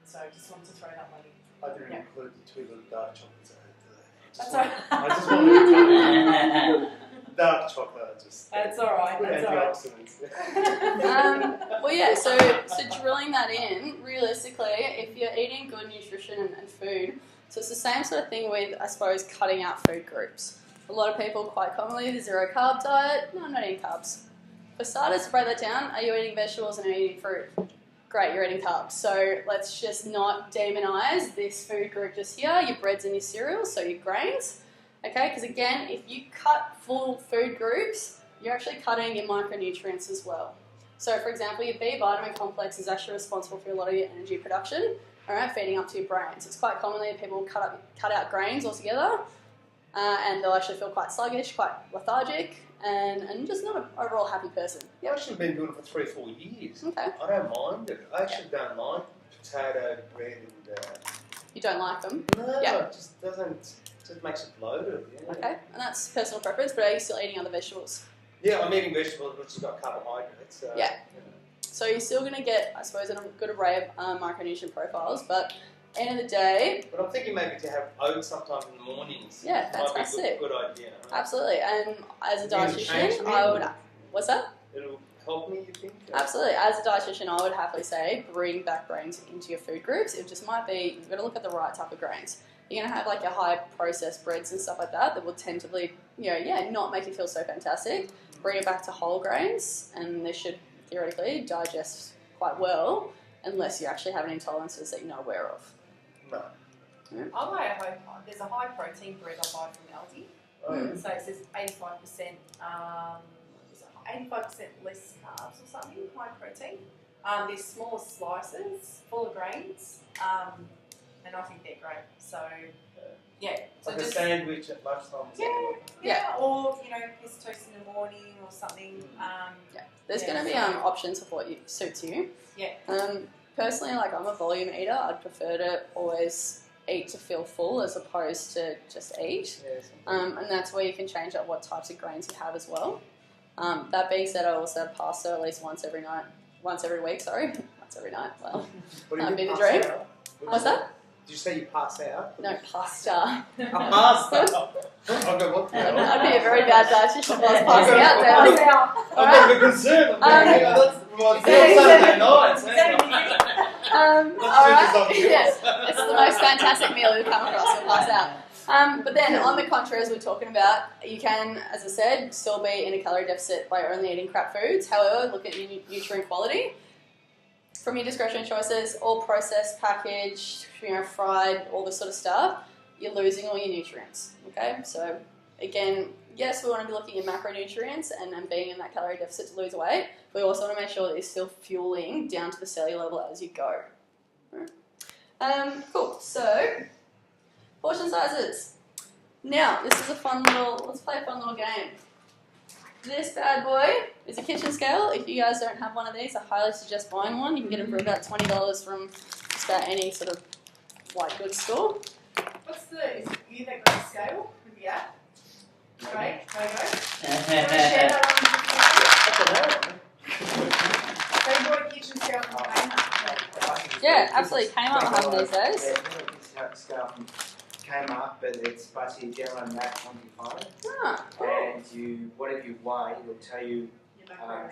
So just wanted to throw that one in. I didn't include the 2 little dark chocolates I had today. That's all right. I just wanted to dark chocolate. That's all right. That's all right. Antioxidants. Well, yeah. So drilling that in, realistically, if you're eating good nutrition and food, so it's the same sort of thing with, I suppose, cutting out food groups. A lot of people, quite commonly, the 0 carb diet. No, I'm not eating carbs. For starters, to break that down, are you eating vegetables and are you eating fruit? Great, you're eating carbs. So let's just not demonise this food group just here, your breads and your cereals, so your grains. Okay, because again, if you cut full food groups, you're actually cutting your micronutrients as well. So for example, your B vitamin complex is actually responsible for a lot of your energy production, all right, feeding up to your brains. It's quite commonly that people cut out grains altogether, and they'll actually feel quite sluggish, quite lethargic, and just not an overall happy person. I've actually been doing it for 3 or 4 years. Okay. I don't mind it. I actually don't like potato, bread, and... You don't like them? No, it just doesn't... It makes it bloated. Yeah. Okay, and that's personal preference, but are you still eating other vegetables? Yeah, I'm eating vegetables, which has got carbohydrates. So, yeah. So you're still going to get, I suppose, a good array of micronutrient profiles, but end of the day... But I'm thinking maybe to have oats sometimes in the mornings. Yeah, fantastic. Might be a good idea. Right? Absolutely, and as a dietitian, I would... What's that? It'll help me, you think? Absolutely. As a dietitian, I would happily say bring back grains into your food groups. It just might be, you've got to look at the right type of grains. You're going to have like your high processed breads and stuff like that will tentatively, not make you feel so fantastic. Bring it back to whole grains and they should theoretically digest quite well unless you actually have an intolerances that you're not aware of. No. Yeah. There's a high protein bread I buy from Aldi. Oh. So it says 85%, 85% less carbs or something, high protein. They're small slices, full of grains. And I think they're great. So, yeah. So like a sandwich at lunchtime. Yeah. Or, piece of toast in the morning or something. There's going to be options of what suits you. Yeah. Personally, I'm a volume eater. I'd prefer to always eat to feel full as opposed to just eat. And that's where you can change up what types of grains you have as well. That being said, I also have pasta at least once every week. Once every night. Well, that'd be the dream. What's that? Did you say you pass out? No, pasta. Pasta? I'd be a very bad dietitian if I was passing out there. I'm going to be concerned. That's Saturday night. Alright. Yes. It's the most fantastic meal we've come across. You'll pass out. But then, on the contrary, as we're talking about, you can, as I said, still be in a calorie deficit by only eating crap foods. However, look at your nutrient quality. From your discretionary choices, all processed, packaged, fried, all this sort of stuff, you're losing all your nutrients. Okay, so again, yes, we want to be looking at macronutrients and being in that calorie deficit to lose weight, but we also want to make sure that you're still fueling down to the cellular level as you go. Cool. So, portion sizes. Now, this is let's play a fun little game. This bad boy is a kitchen scale. If you guys don't have one of these, I highly suggest buying one. You can get them for about $20 from just about any sort of white goods store. Is it you that got the scale with the app? Right, go. You want to share that one? So you bought a kitchen scale from Kmart? Yeah, absolutely. Kmart will have them these days. Yeah, kitchen scale from Kmart, but it's basically general and that 25. Ah, cool. And whatever you weigh, it'll tell you how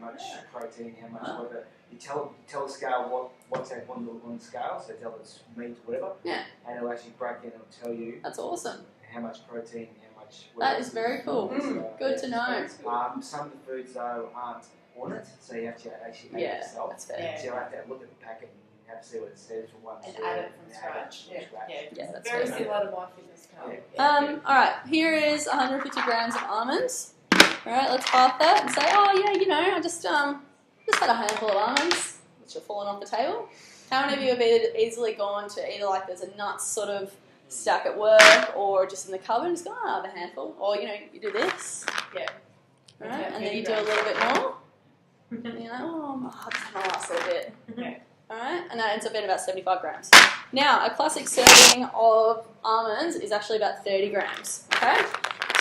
much protein, how much whatever. You tell the scale what's on the scale, so tell it's meat, whatever. Yeah. And it'll actually break down and tell you. That's awesome. How much protein, how much. That is very cool. Good to know. Some of the foods though aren't on it, so you have to actually make it yourself. That's fair. So you have to look at the packet and you have to see what it says for one. And add it from scratch. Yeah, that's very similar to my fitness card. All right, here is 150 grams of almonds. All right, let's half that and say, oh yeah, you know, I just had a handful of almonds, which are falling off the table. How many of you have easily gone to either like there's a nuts sort of stack at work or just in the cupboard and just go, oh, I have a handful, or you know, you do this, all right, and then you do a little bit more. You know, that's my last little bit. Alright, and that ends up being about 75 grams. Now, a classic serving of almonds is actually about 30 grams. Okay?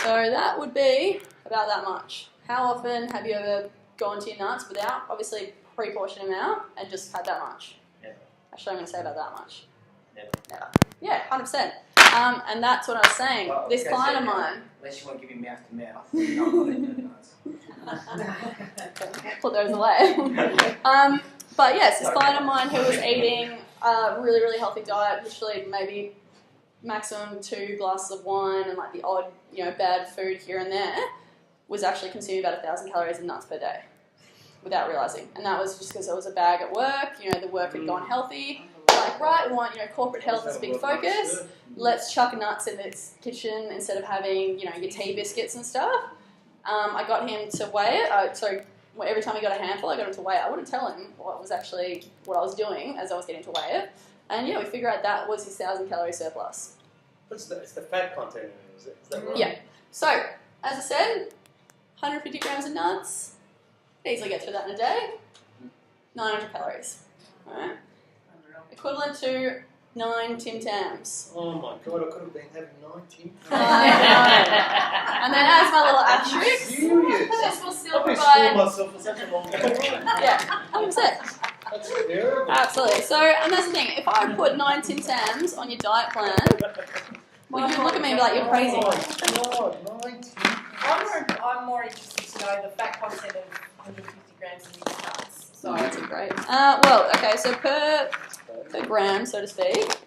So that would be about that much. How often have you ever gone to your nuts without, obviously, pre-portioning them out and just had that much? Never. Actually, I'm going to say about that much. Never. Yeah, 100%. And that's what I was saying. Well, this client of mine... Unless you want to give me mouth to mouth. Not eating nuts. Put those away. But yes, this client of mine who was eating a really, really healthy diet, literally maybe maximum 2 glasses of wine and like the odd, you know, bad food here and there, was actually consuming about 1,000 calories of nuts per day without realising. And that was just because it was a bag at work, you know, the work had gone healthy. Like, right, we want, you know, corporate health is a big focus. Let's chuck nuts in this kitchen instead of having, you know, your tea biscuits and stuff. I got him to weigh it. So every time he got a handful, I got him to weigh it. I wouldn't tell him what I was doing as I was getting to weigh it. And yeah, we figured out that was his 1,000 calorie surplus. It's the fat content, is that right? Yeah. So, as I said, 150 grams of nuts. Easily get through that in a day. 900 calories. Alright. Equivalent to 9 Tim Tams. Oh my god, I could have been having 9 Tim Tams. And then as my little asterisk, this will still provide... I've been myself for such a long time. Yeah, 100%. That's terrible. Absolutely. So, and that's the thing, if I put 9 Tim Tams on your diet plan, would you look at me and be like, you're crazy? Oh my god, 9 Tim. I'm more interested to know the fat content of 150 grams of nuts. So that's great. Well, okay, so per gram, so to speak,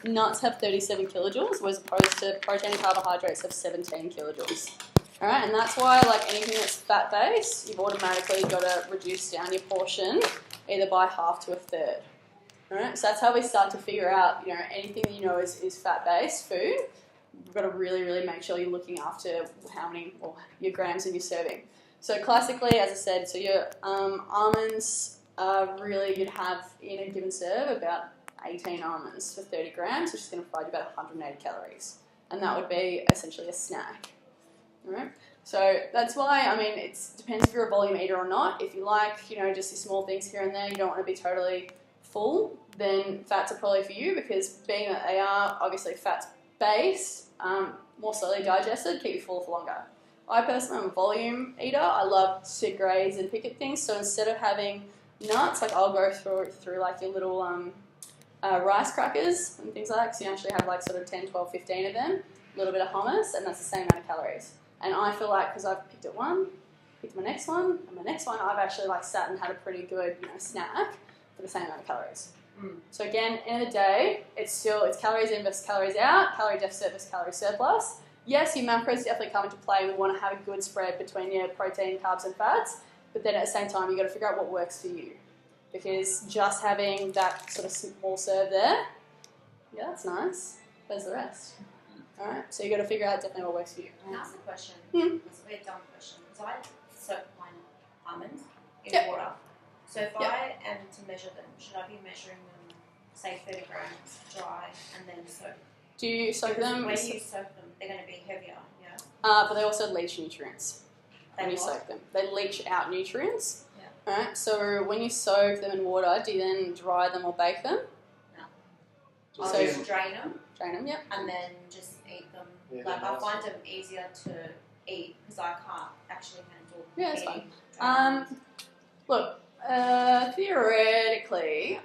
nuts have 37 kilojoules, as opposed to protein and carbohydrates have 17 kilojoules. All right, and that's why, like anything that's fat-based, you've automatically got to reduce down your portion, either by half to a third. All right, so that's how we start to figure out, you know, anything that you know is fat-based food. You've got to really, really make sure you're looking after your grams in your serving. So classically, as I said, so your almonds. Really, you'd have in a given serve about 18 almonds for 30 grams, which is going to provide you about 180 calories. And that would be essentially a snack. All right? So that's why, I mean, it depends if you're a volume eater or not. If you like, you know, just the small things here and there, you don't want to be totally full, then fats are probably for you, because being that they are obviously fats-based, more slowly digested, keep you full for longer. I personally am a volume eater. I love to graze and pick at things, so instead of having nuts, like I'll go through like your little rice crackers and things like that, because you actually have like sort of 10, 12, 15 of them, a little bit of hummus, and that's the same amount of calories. And I feel like, because I've picked at one, picked my next one, and my next one, I've actually like sat and had a pretty good, you know, snack for the same amount of calories. So again, end of the day, it's calories in versus calories out, calorie deficit versus calorie surplus. Yes, your macros definitely come into play. We want to have a good spread between your protein, carbs, and fats. But then at the same time, you've got to figure out what works for you. Because just having that sort of small serve there, yeah, that's nice. Where's the rest? All right, so you've got to figure out definitely what works for you. Can I ask a question? It's a weird dumb question. Because I soak my almonds in water. So if I am to measure them, should I be measuring them, say 30 grams dry, and then soak? Do you soak them? When you soak them, they're going to be heavier, yeah? But they also leach nutrients. When you what? soak them, they leach out nutrients. Yeah. Alright, so when you soak them in water, do you then dry them or bake them? No. I'll So- just drain them Drain them, and then just eat them. Yeah, Like, I that's- find them easier to eat because I can't actually handle Yeah, it's eating. Look, theoretically,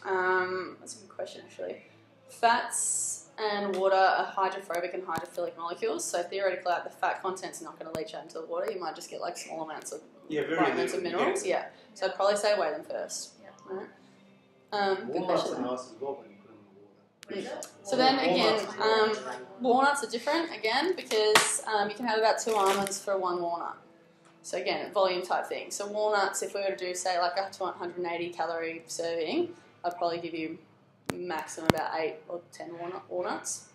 that's a good question actually. Fats and water are hydrophobic and hydrophilic molecules. So theoretically, like, the fat content's not going to leach out into the water. You might just get like small amounts of vitamins and minerals. Yeah. So I'd probably say weigh them first. Yeah. Right. Good question. Walnuts are nice as well when you put them in the water. So then again, walnuts are different again because you can have about 2 almonds for 1 walnut. So again, volume type thing. So walnuts, if we were to do say like a 180 calorie serving, I'd probably give you maximum about 8 or 10 walnuts.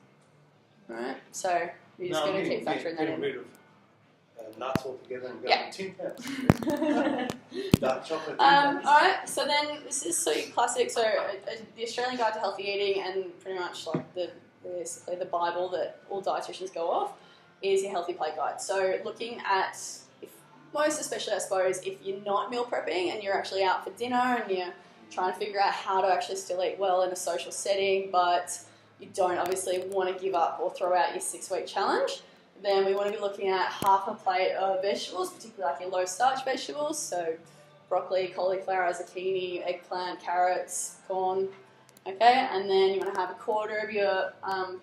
Right. So you're just going to keep factoring that in. Rid of nuts altogether and go to tin cans. Dark chocolate. Alright, so then this is so classic. So the Australian Guide to Healthy Eating, and pretty much like basically the Bible that all dietitians go off, is your healthy plate guide. So looking at, most especially I suppose, if you're not meal prepping and you're actually out for dinner and you're trying to figure out how to actually still eat well in a social setting, but you don't obviously want to give up or throw out your 6-week challenge, then we want to be looking at half a plate of vegetables, particularly like your low starch vegetables, so broccoli, cauliflower, zucchini, eggplant, carrots, corn, okay, and then you want to have a quarter of your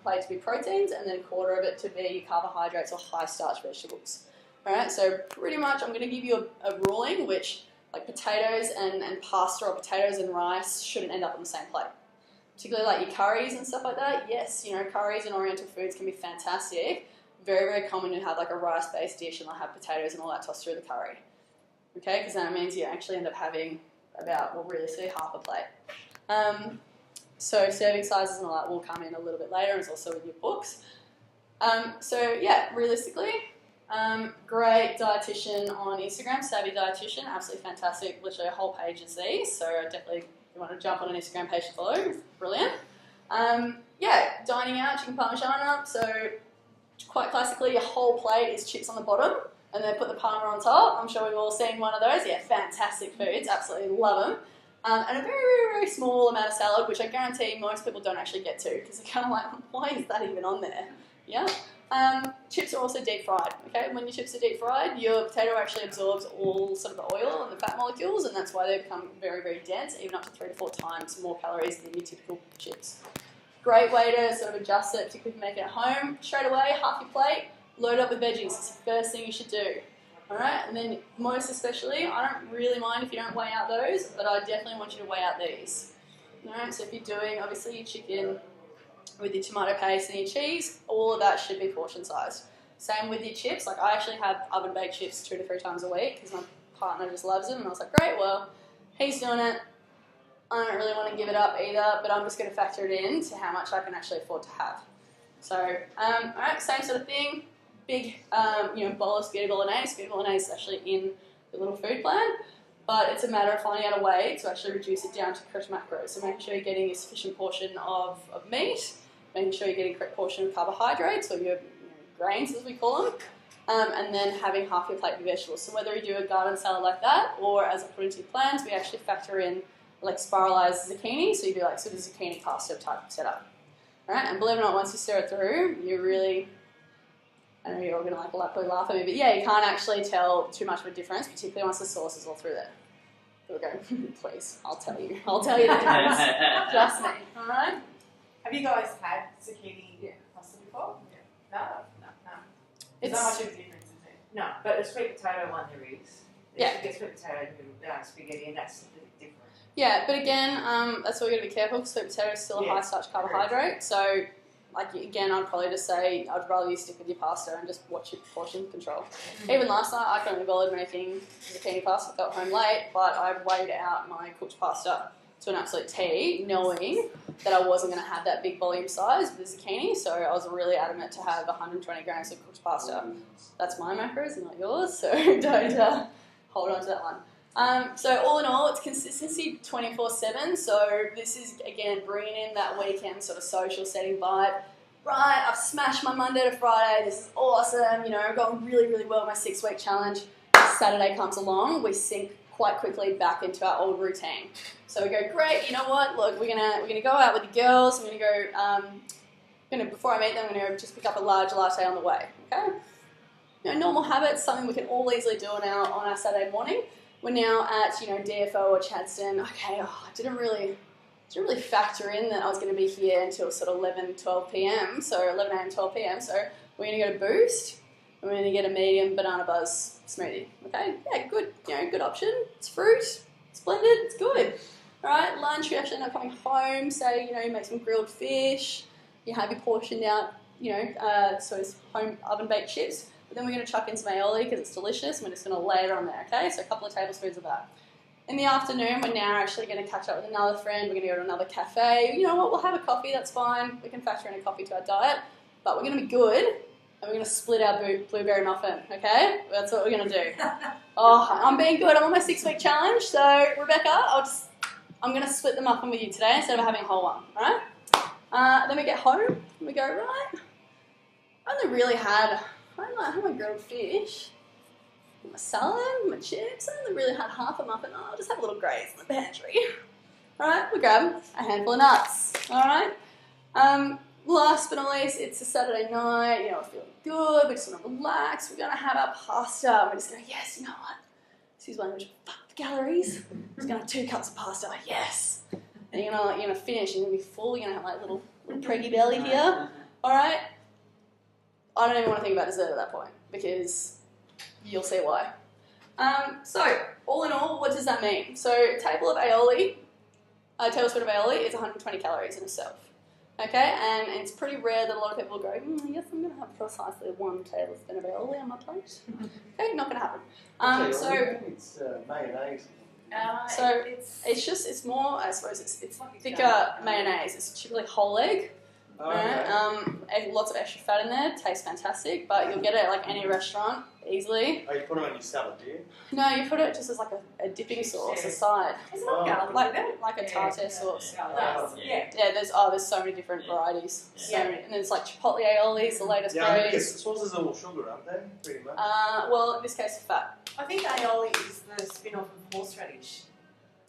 plate to be proteins and then a quarter of it to be carbohydrates or high starch vegetables. Alright, so pretty much I'm going to give you a ruling which, like potatoes and pasta or potatoes and rice shouldn't end up on the same plate. Particularly like your curries and stuff like that. Yes, curries and oriental foods can be fantastic. Very, very common to have like a rice-based dish and they'll have potatoes and all that tossed through the curry. Okay, because that means you actually end up having about, well, realistically, half a plate. So serving sizes and all that will come in a little bit later, and it's also in your books. So yeah, realistically, great dietitian on Instagram, Savvy Dietitian, absolutely fantastic. Literally a whole page is these, so definitely if you want to jump on an Instagram page to follow, brilliant. Yeah, dining out, chicken parmigiana, so quite classically your whole plate is chips on the bottom and then put the parma on top. I'm sure we've all seen one of those. Yeah, fantastic foods, absolutely love them. And a very, very, very small amount of salad, which I guarantee most people don't actually get to because they're kind of like, why is that even on there? Yeah. Chips are also deep fried, okay? When your chips are deep fried, your potato actually absorbs all sort of the oil and the fat molecules, and that's why they become very, very dense, even up to 3 to 4 times more calories than your typical chips. Great way to sort of adjust it, particularly if you make it at home. Straight away, half your plate, load up with veggies. It's the first thing you should do. Alright, and then most especially, I don't really mind if you don't weigh out those, but I definitely want you to weigh out these. Alright, so if you're doing obviously your chicken with your tomato paste and your cheese, all of that should be portion sized. Same with your chips. Like I actually have oven baked chips 2 to 3 times a week because my partner just loves them, and I was like, great, well, he's doing it. I don't really want to give it up either, but I'm just going to factor it in to how much I can actually afford to have. So, alright, same sort of thing. Big, bowl of spaghetti bolognese. Spaghetti bolognese is actually in the little food plan, but it's a matter of finding out a way to actually reduce it down to correct macros. So making sure you're getting a sufficient portion of meat, making sure you're getting a correct portion of carbohydrates, or your grains as we call them, and then having half your plate of vegetables. So whether you do a garden salad like that, or as I put into your plans, we actually factor in like spiralized zucchini, so you do like sort of zucchini pasta type setup. Right? And believe it or not, once you stir it through, you really, I know you're all going to likely laugh at me, but yeah, you can't actually tell too much of a difference, particularly once the sauce is all through there. We'll go, please, I'll tell you the difference. Trust me, alright? Have you guys had zucchini pasta before? Yeah. No. There's not much of a difference, is it? No, but the sweet potato one there is. Yeah. You get sweet potato and spaghetti, and that's a bit different. Yeah, but again, that's why we've got to be careful because sweet potato is still a high starch carbohydrate. So, like again, I'd probably just say I'd rather you stick with your pasta and just watch your portion control. Mm-hmm. Even last night, I couldn't be bothered making zucchini pasta. I got home late, but I weighed out my cooked pasta to an absolute T, knowing that I wasn't going to have that big volume size with the zucchini. So I was really adamant to have 120 grams of cooked pasta. That's my macros, not yours. So don't hold on to that one. So all in all, it's consistency 24/7. So this is, again, bringing in that weekend sort of social setting vibe. Right, I've smashed my Monday to Friday. This is awesome. I've gone really, really well with my 6-week challenge. Saturday comes along. We sink quite quickly back into our old routine. So we go, great, you know what? Look, we're gonna go out with the girls. I'm gonna go. Before I meet them, I'm gonna just pick up a large latte on the way. Okay. Normal habits, something we can all easily do on our Saturday morning. We're now at, DFO or Chadstone. Okay, I didn't really didn't really factor in that I was going to be here until sort of 11, 12 p.m. So 11 a.m., 12 p.m. So we're going to go to Boost. And we're going to get a medium banana buzz smoothie. Okay, yeah, good. Good option. It's fruit. It's blended. It's good. All right, lunch. We actually end up coming home. Say, you make some grilled fish. You have your portioned out. So it's home oven baked chips. But then we're going to chuck in some aioli because it's delicious. And we're just going to lay it on there. Okay, so a couple of tablespoons of that. In the afternoon, we're now actually going to catch up with another friend. We're going to go to another cafe. You know what? We'll have a coffee. That's fine. We can factor in a coffee to our diet. But we're going to be good, and we're going to split our blueberry muffin, okay? That's what we're going to do. Oh, I'm being good. I'm on my 6-week challenge. So, Rebecca, I'm going to split the muffin with you today instead of having a whole one, all right? Then we get home, and we go, right, I only really had my grilled fish, my salad, my chips. I only really had half a muffin. I'll just have a little graze in the pantry. All right, we grab a handful of nuts. All right. Last but not least, it's a Saturday night. We're feeling good. We just want to relax. We're gonna have our pasta. We're just gonna, yes, you know what? This is one which fuck the calories. Just gonna have 2 cups of pasta. Yes. And you're gonna finish. You're gonna be full. You're gonna have like little preggy belly here. All right. I don't even want to think about dessert at that point because you'll see why. So, all in all, what does that mean? So, a tablespoon of aioli is 120 calories in itself. Okay, and it's pretty rare that a lot of people go, yes, I'm going to have precisely 1 tablespoon of aioli on my plate. Okay, not going to happen. It's mayonnaise. It's more, I suppose, it's thicker mayonnaise. It's typically whole egg. Right? Lots of extra fat in there. Tastes fantastic, but you'll get it at like any restaurant easily. Oh, you put it on your salad, do you? No, you put it just as like a dipping sauce aside. It's not garlic, like a tartare sauce. Yeah. There's so many different varieties. And there's like chipotle aiolis, the latest craze. Sauces are all sugar, aren't they? Pretty much. Well, in this case, fat. I think aioli is the spin-off of horseradish.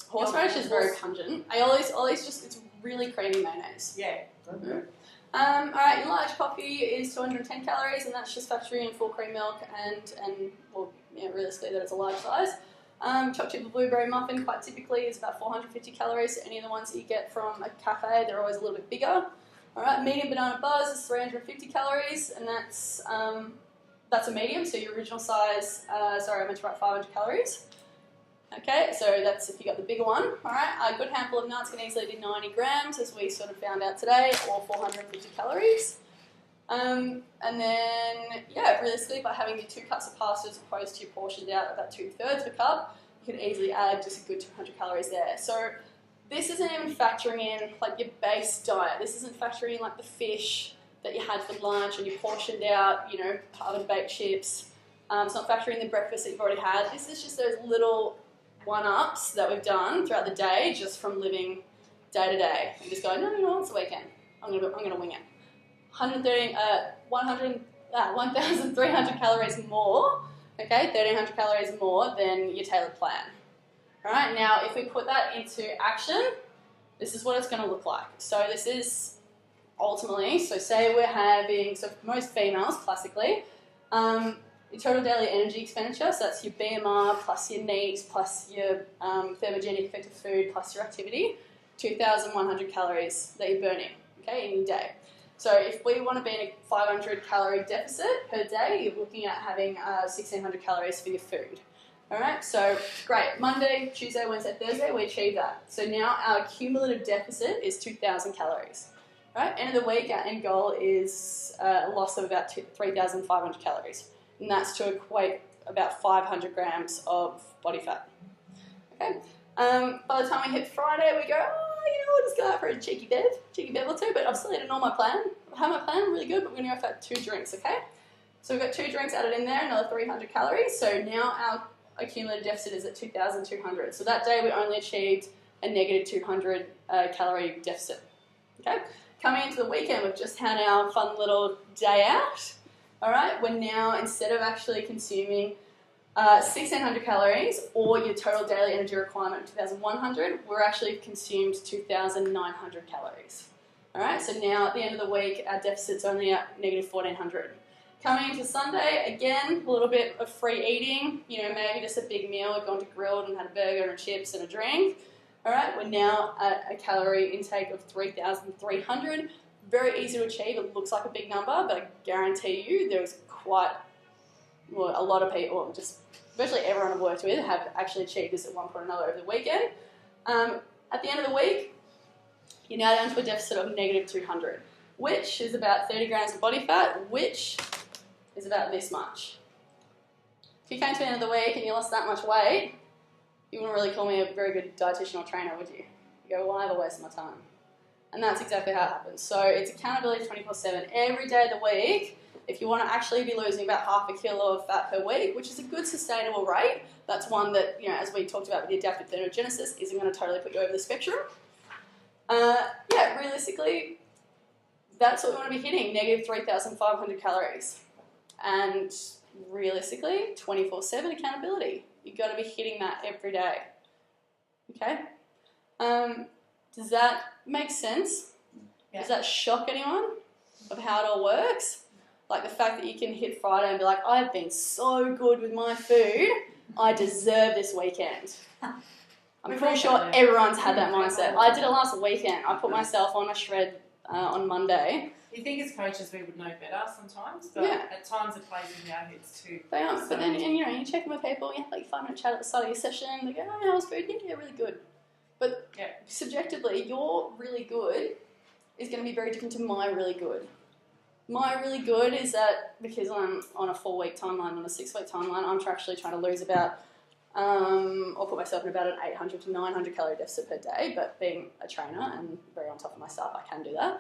Horseradish is very pungent. Aioli's just, it's really creamy mayonnaise. Yeah. Okay. Alright, your large coffee is 210 calories, and that's just factoring in full cream milk and realistically that it's a large size. Chopped chip blueberry muffin quite typically is about 450 calories. So any of the ones that you get from a cafe, they're always a little bit bigger. Alright, medium banana buzz is 350 calories, and that's a medium, so your original size, I meant to write 500 calories. Okay, so that's if you got the bigger one. Alright, a good handful of nuts can easily do 90 grams, as we sort of found out today, or 450 calories. And then, realistically, by having your 2 cups of pasta as opposed to your portioned out about 2/3 of a cup, you can easily add just a good 200 calories there. So this isn't even factoring in like your base diet. This isn't factoring in like the fish that you had for lunch and you portioned out, oven baked chips. It's not factoring in the breakfast that you've already had. This is just those little one-ups that we've done throughout the day just from living day to day. And just go, no, it's the weekend. I'm gonna wing it. 1,300 calories more, okay, 1,300 calories more than your tailored plan. All right, now if we put that into action, this is what it's going to look like. So this is ultimately, so say we're having, so for most females, classically, your total daily energy expenditure, so that's your BMR plus your NEAT plus your thermogenic effect of food plus your activity, 2,100 calories that you're burning, okay, in your day. So if we want to be in a 500 calorie deficit per day, you're looking at having 1,600 calories for your food. All right, so great. Monday, Tuesday, Wednesday, Thursday, we achieve that. So now our cumulative deficit is 2,000 calories. Right, end of the week, our end goal is a loss of about 3,500 calories. And that's to equate about 500 grams of body fat. Okay. By the time we hit Friday, we go, we'll just go out for a cheeky bev or two, but I've still eaten all my plan. I have my plan, really good, but we're going to go for 2 drinks, okay? So we've got 2 drinks added in there, another 300 calories. So now our accumulated deficit is at 2,200. So that day we only achieved a negative 200 calorie deficit. Okay? Coming into the weekend, we've just had our fun little day out. All right, we're now, instead of actually consuming 1,600 calories or your total daily energy requirement of 2,100, we're actually consumed 2,900 calories. All right, so now at the end of the week, our deficit's only at negative 1,400. Coming into Sunday, again, a little bit of free eating, maybe just a big meal. We've gone to grilled and had a burger and chips and a drink. All right, we're now at a calorie intake of 3,300. Very easy to achieve. It looks like a big number, but I guarantee you there's quite a lot of people, just virtually everyone I've worked with, have actually achieved this at one point or another over the weekend. At the end of the week, you're now down to a deficit of negative 200, which is about 30 grams of body fat, which is about this much. If you came to the end of the week and you lost that much weight, you wouldn't really call me a very good dietitian or trainer, would you? You go, well, I have a waste of my time. And that's exactly how it happens. So it's accountability 24/7. Every day of the week, if you want to actually be losing about half a kilo of fat per week, which is a good sustainable rate, that's one that, as we talked about with the adaptive thermogenesis, isn't going to totally put you over the spectrum. Realistically, that's what we want to be hitting, negative 3,500 calories. And realistically, 24/7 accountability. You've got to be hitting that every day. Okay? Does that make sense? Yeah. Does that shock anyone of how it all works? Like the fact that you can hit Friday and be like, I've been so good with my food, I deserve this weekend. I'm pretty sure everyone's had that mindset. I did it last weekend. I put myself on a shred on Monday. You think as coaches we would know better sometimes, but at times it plays in our heads too. They are, but then you check in with people, you have like a 5-minute chat at the start of your session, they go, oh, how was food? Yeah, really good. But subjectively, your really good is going to be very different to my really good. My really good is that because I'm on a 4-week timeline, on a 6-week timeline, I'm actually trying to lose about, I'll put myself in about an 800 to 900 calorie deficit per day, but being a trainer and very on top of my stuff, I can do that.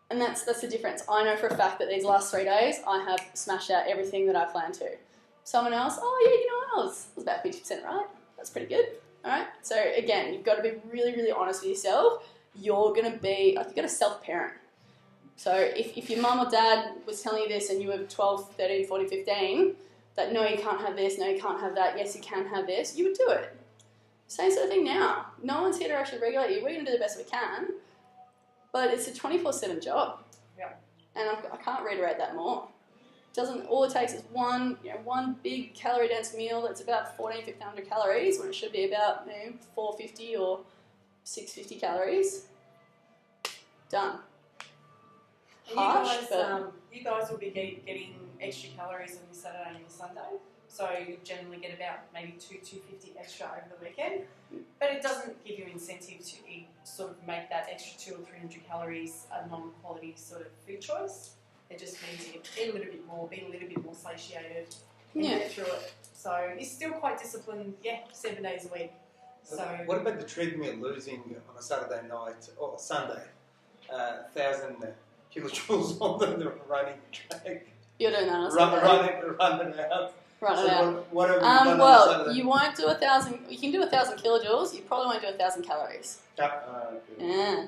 And that's the difference. I know for a fact that these last 3 days, I have smashed out everything that I planned to. Someone else, I was about 50% right. That's pretty good. All right. So again, you've got to be really, really honest with yourself. You're going to be, you've got to self-parent. So if your mum or dad was telling you this and you were 12, 13, 14, 15, that no, you can't have this, no, you can't have that, yes, you can have this, you would do it. Same sort of thing now. No one's here to actually regulate you. We're going to do the best we can, but it's a 24/7 job. Yeah. And I can't reiterate that more. All it takes is one big calorie-dense meal that's about 1,400-1,500 calories, when it should be about 450 or 650 calories. Done. You guys will be getting extra calories on your Saturday and your Sunday, so you generally get about maybe 250 extra over the weekend. But it doesn't give you incentive to eat, sort of make that extra 200 or 300 calories a non-quality sort of food choice. It just means you eat a little bit more, be a little bit more satiated, and get through it. So it's still quite disciplined, 7 days a week. So what about the treadmill, losing on a Saturday night or Sunday, 1,000 kilojoules on the running track? You're doing that on a Saturday. Run it out. Run it out. What have you done on Saturday? You won't do 1,000. You can do 1,000 kilojoules. You probably won't do 1,000 calories. Yeah.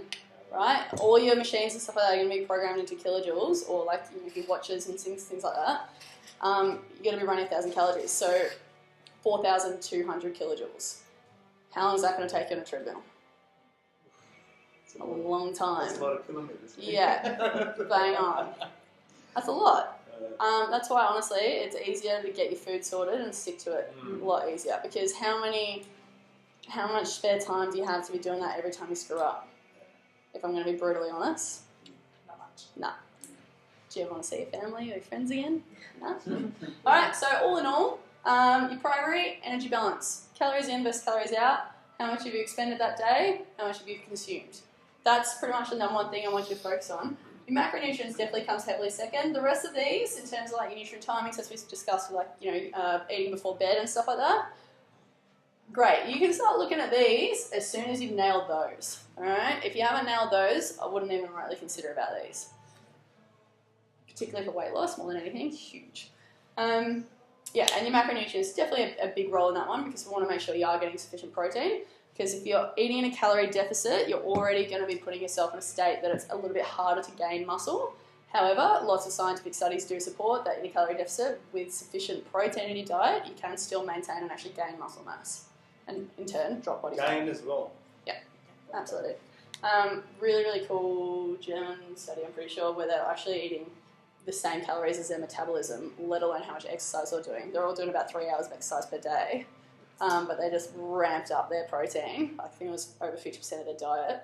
Right? All your machines and stuff like that are going to be programmed into kilojoules, or like your watches and things like that. You're going to be running 1,000 calories. So 4,200 kilojoules. How long is that going to take you on a treadmill? It's a long time. That's a lot of kilometres. Yeah. Bang on. That's a lot. That's why, honestly, it's easier to get your food sorted and stick to it. A lot easier. Because how much spare time do you have to be doing that every time you screw up? If I'm going to be brutally honest. not much. Nah. Do you ever want to see your family or your friends again? No? Alright, so all in all, your primary energy balance. Calories in versus calories out. How much have you expended that day? How much have you consumed? That's pretty much the number one thing I want you to focus on. Your macronutrients definitely comes heavily second. The rest of these, in terms of like your nutrient timings, as we discussed with eating before bed and stuff like that, great. You can start looking at these as soon as you've nailed those. Alright? If you haven't nailed those, I wouldn't even rightly consider about these. Particularly for weight loss, more than anything, huge. And your macronutrients, definitely a big role in that one, because we want to make sure you are getting sufficient protein. Because if you're eating in a calorie deficit, you're already going to be putting yourself in a state that it's a little bit harder to gain muscle. However, lots of scientific studies do support that in a calorie deficit, with sufficient protein in your diet, you can still maintain and actually gain muscle mass. And in turn, drop body fat. Gain as well. Yeah, absolutely. Really, really cool German study, I'm pretty sure, where they're actually eating the same calories as their metabolism, let alone how much exercise they're doing. They're all doing about 3 hours of exercise per day. but they just ramped up their protein. I think it was over 50% of their diet,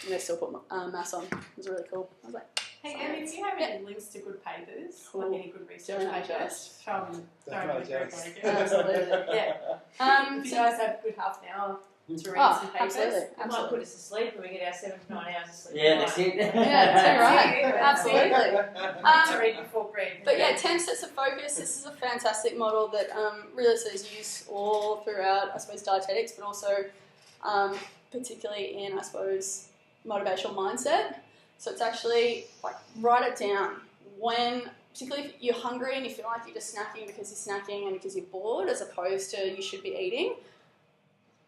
and they still put mass on. It was really cool. I was like, hey, Em, if you have any links to good papers, like any good research papers, show them. Absolutely. Yeah. If you guys have a good half an hour to read some papers, It might put us to sleep when we get our 7 to 9 hours of sleep. Yeah, that's it. Yeah, too right. Absolutely. To read before bread. But yeah, 10 sets of focus. This is a fantastic model that really sees use all throughout, I suppose, dietetics, but also particularly in, I suppose, motivational mindset. So it's actually like write it down when, particularly if you're hungry and you feel like you're just snacking because you're snacking and because you're bored, as opposed to you should be eating.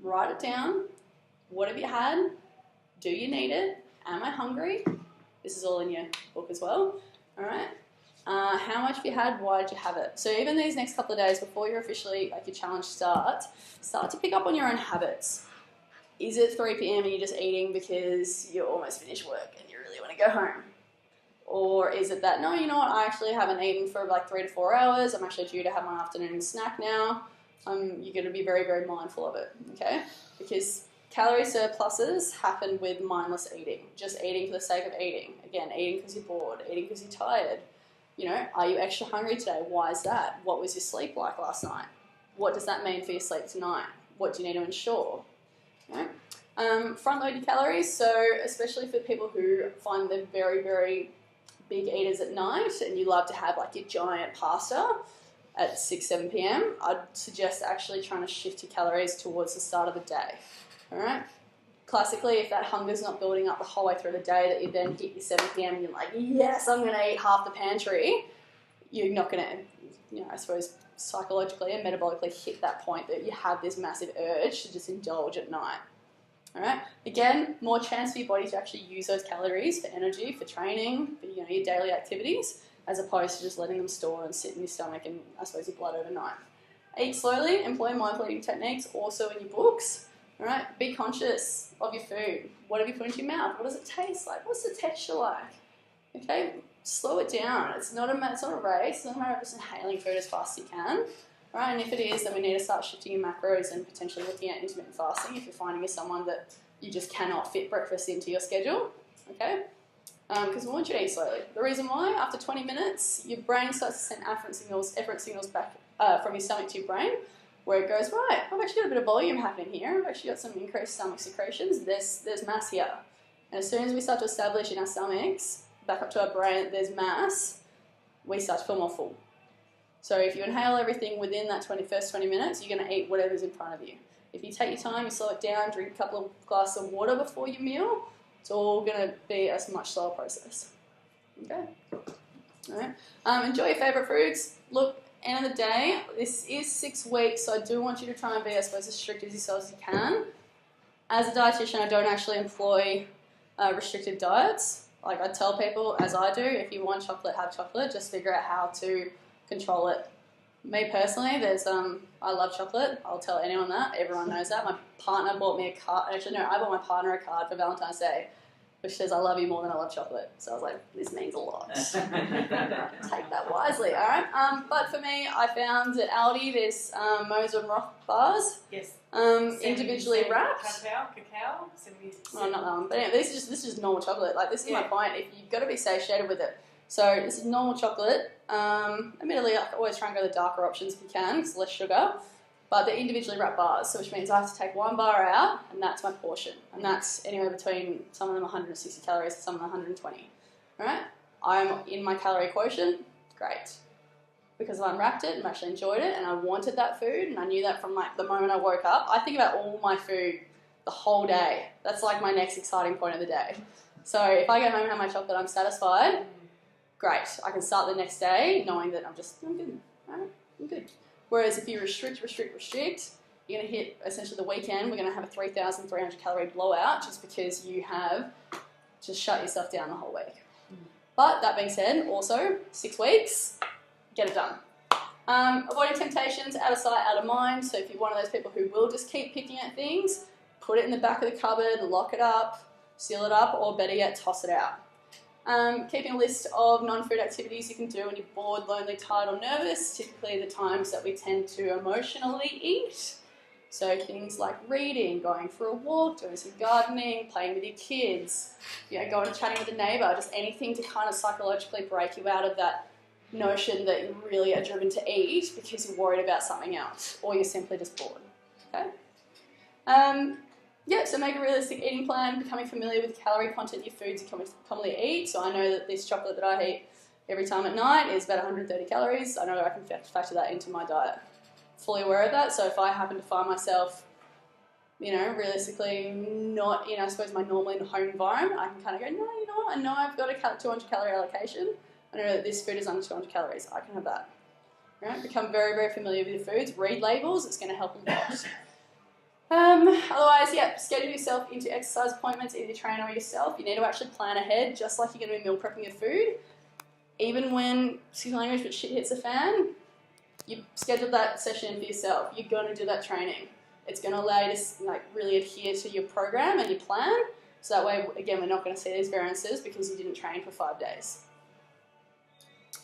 Write it down. What have you had? Do you need it? Am I hungry? This is all in your book as well. All right. How much have you had? Why did you have it? So even these next couple of days before you're officially, like your challenge starts, start to pick up on your own habits. Is it 3 p.m. and you're just eating because you're almost finished work and you really want to go home? Or is it that, no, you know what, I actually haven't eaten for like 3 to 4 hours. I'm actually due to have my afternoon snack now. You're going to be very, very mindful of it, okay? Because calorie surpluses happen with mindless eating, just eating for the sake of eating. Again, eating because you're bored, eating because you're tired. You know, are you extra hungry today? Why is that? What was your sleep like last night? What does that mean for your sleep tonight? What do you need to ensure? Okay? Front-load your calories, so especially for people who find they're very, very big eaters at night and you love to have like your giant pasta at 6, 7 p.m, I'd suggest actually trying to shift your calories towards the start of the day. All right? Classically, if that hunger's not building up the whole way through the day, that you then hit your 7 p.m. and you're like, yes, I'm going to eat half the pantry, you're not going to, you know, I suppose psychologically and metabolically hit that point that you have this massive urge to just indulge at night. All right? Again, more chance for your body to actually use those calories for energy, for training, for, you know, your daily activities, as opposed to just letting them store and sit in your stomach and, I suppose, your blood overnight. Eat slowly, employ mindful eating techniques also in your books. All right? Be conscious of your food. What have you put into your mouth? What does it taste like? What's the texture like? Okay? Slow it down. It's not a race. It's not a matter of just inhaling food as fast as you can. All right? And if it is, then we need to start shifting your macros and potentially looking at intermittent fasting if you're finding you're someone that you just cannot fit breakfast into your schedule. Okay? Because we want you to eat slowly. The reason why, after 20 minutes, your brain starts to send efferent signals back from your stomach to your brain, where it goes, right, I've actually got a bit of volume happening here. I've actually got some increased stomach secretions. There's mass here. And as soon as we start to establish in our stomachs, back up to our brain, that there's mass, we start to feel more full. So if you inhale everything within that first 20 minutes, you're going to eat whatever's in front of you. If you take your time, you slow it down, drink a couple of glasses of water before your meal, it's all going to be a much slower process. Okay? All right. Enjoy your favourite foods. Look, end of the day, this is 6 weeks, so I do want you to try and be, I suppose, as strict as yourselves as you can. As a dietitian, I don't actually employ restricted diets. Like I tell people, as I do, if you want chocolate, have chocolate. Just figure out how to control it. Me personally, I love chocolate. I'll tell anyone that. Everyone knows that. My partner bought me a card. Actually, no, I bought my partner a card for Valentine's Day, which says I love you more than I love chocolate. So I was like, this means a lot. Take that wisely, all right? But for me, I found at Aldi there's Moser and Roth bars. Yes. Individually wrapped. Cacao. Oh, not that one. But anyway, this is just normal chocolate. Like this is my point. If you've got to be satiated with it. So this is normal chocolate. Admittedly, I always try and go the darker options if you can, because less sugar. But they're individually wrapped bars, so which means I have to take 1 bar out, and that's my portion. And that's anywhere between some of them 160 calories, some of them 120. All right? I'm in my calorie quotient. Great. Because I unwrapped it and actually enjoyed it, and I wanted that food, and I knew that from like the moment I woke up. I think about all my food the whole day. That's like my next exciting point of the day. So if I get home and have my chocolate, I'm satisfied. Great. I can start the next day knowing that I'm good. All right? I'm good. Whereas if you restrict, you're going to hit essentially the weekend. We're going to have a 3,300 calorie blowout just because you have just shut yourself down the whole week. But that being said, also 6 weeks, get it done. Avoiding temptations, out of sight, out of mind. So if you're one of those people who will just keep picking at things, put it in the back of the cupboard, lock it up, seal it up, or better yet, toss it out. Keeping a list of non-food activities you can do when you're bored, lonely, tired or nervous, typically the times that we tend to emotionally eat. So things like reading, going for a walk, doing some gardening, playing with your kids, going and chatting with a neighbour, just anything to kind of psychologically break you out of that notion that you really are driven to eat because you're worried about something else or you're simply just bored. Okay? So make a realistic eating plan, becoming familiar with the calorie content your foods you commonly eat. So I know that this chocolate that I eat every time at night is about 130 calories. I know I can factor that into my diet. Fully aware of that. So if I happen to find myself, realistically not in, I suppose, my normal home environment, I can kind of go, no, you know what, I know I've got a 200 calorie allocation. I know that this food is under 200 calories. I can have that. Right? Become very, very familiar with your foods. Read labels. It's going to help a lot. Otherwise, schedule yourself into exercise appointments, either your trainer or yourself. You need to actually plan ahead, just like you're going to be meal prepping your food. Even when, excuse my language, but shit hits the fan, you schedule that session for yourself. You're going to do that training. It's going to allow you to really adhere to your program and your plan. So that way, again, we're not going to see these variances because you didn't train for 5 days.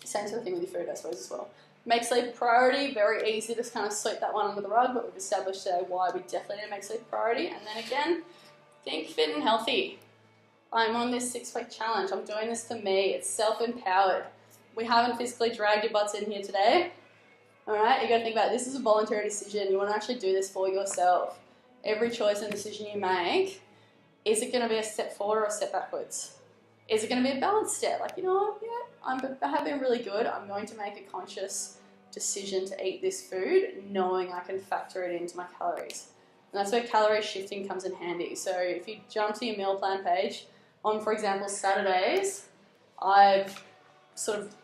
Same sort of thing with your food, I suppose, as well. Make sleep a priority. Very easy to kind of sweep that one under the rug, but we've established today why we definitely need to make sleep a priority. And then again, think fit and healthy. I'm on this 6-week challenge. I'm doing this for me. It's self-empowered. We haven't physically dragged your butts in here today. All right, you got to think about it. This is a voluntary decision. You want to actually do this for yourself. Every choice and decision you make, is it going to be a step forward or a step backwards? Is it going to be a balanced step? I have been really good. I'm going to make a conscious decision to eat this food, knowing I can factor it into my calories. And that's where calorie shifting comes in handy. So if you jump to your meal plan page, on, for example, Saturdays, I've sort of,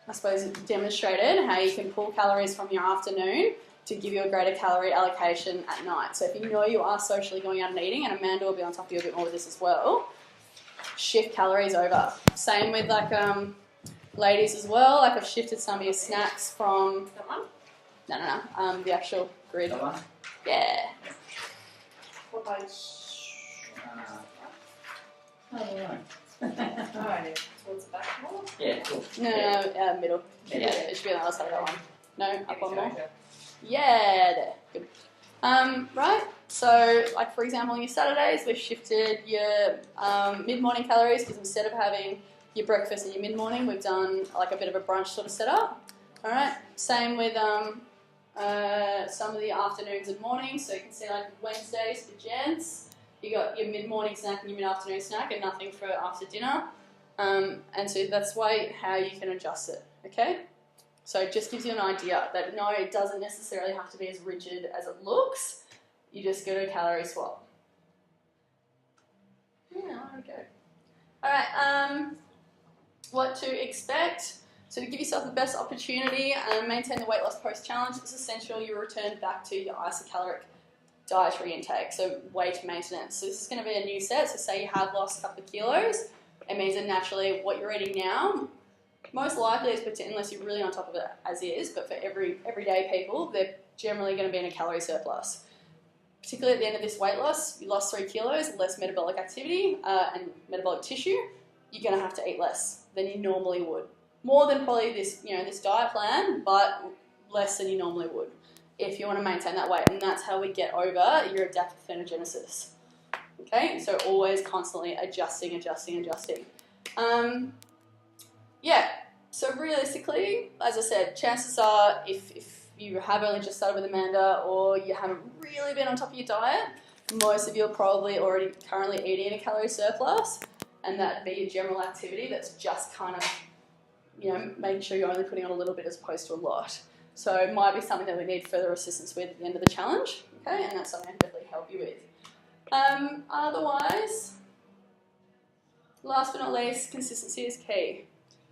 I suppose, demonstrated how you can pull calories from your afternoon to give you a greater calorie allocation at night. So if you know you are socially going out and eating, and Amanda will be on top of you a bit more with this as well, shift calories over. Same with ladies as well. I've shifted some of your snacks from That one? No, the actual grid. That one? Yeah. What page? Alright, towards the back more? Yeah, cool. No, middle. Yeah, it should be on the other side of that one. No, up one more. Yeah, there. Good. Right, so for example on your Saturdays we've shifted your mid-morning calories because instead of having your breakfast and your mid-morning we've done a bit of a brunch sort of setup. Alright, same with some of the afternoons and mornings, so you can see Wednesdays for gents, you got your mid-morning snack and your mid-afternoon snack and nothing for after dinner, and so that's how you can adjust it, okay? So it just gives you an idea that no, it doesn't necessarily have to be as rigid as it looks. You just go to a calorie swap. Yeah, there we go. All right, what to expect. So to give yourself the best opportunity and maintain the weight loss post-challenge, it's essential you return back to your isocaloric dietary intake, so weight maintenance. So this is going to be a new set. So say you have lost a couple of kilos, it means that naturally what you're eating now, most likely, unless you're really on top of it as is, but for everyday people, they're generally going to be in a calorie surplus. Particularly at the end of this weight loss, you lost 3 kilos, less metabolic activity and metabolic tissue, you're going to have to eat less than you normally would. More than probably this diet plan, but less than you normally would if you want to maintain that weight. And that's how we get over your adaptive thermogenesis. Okay, so always constantly adjusting. So realistically, as I said, chances are if you have only just started with Amanda or you haven't really been on top of your diet, most of you are probably already currently eating a calorie surplus, and that'd be your general activity that's just kind of, making sure you're only putting on a little bit as opposed to a lot. So it might be something that we need further assistance with at the end of the challenge, okay, and that's something I can definitely help you with. Otherwise, last but not least, consistency is key.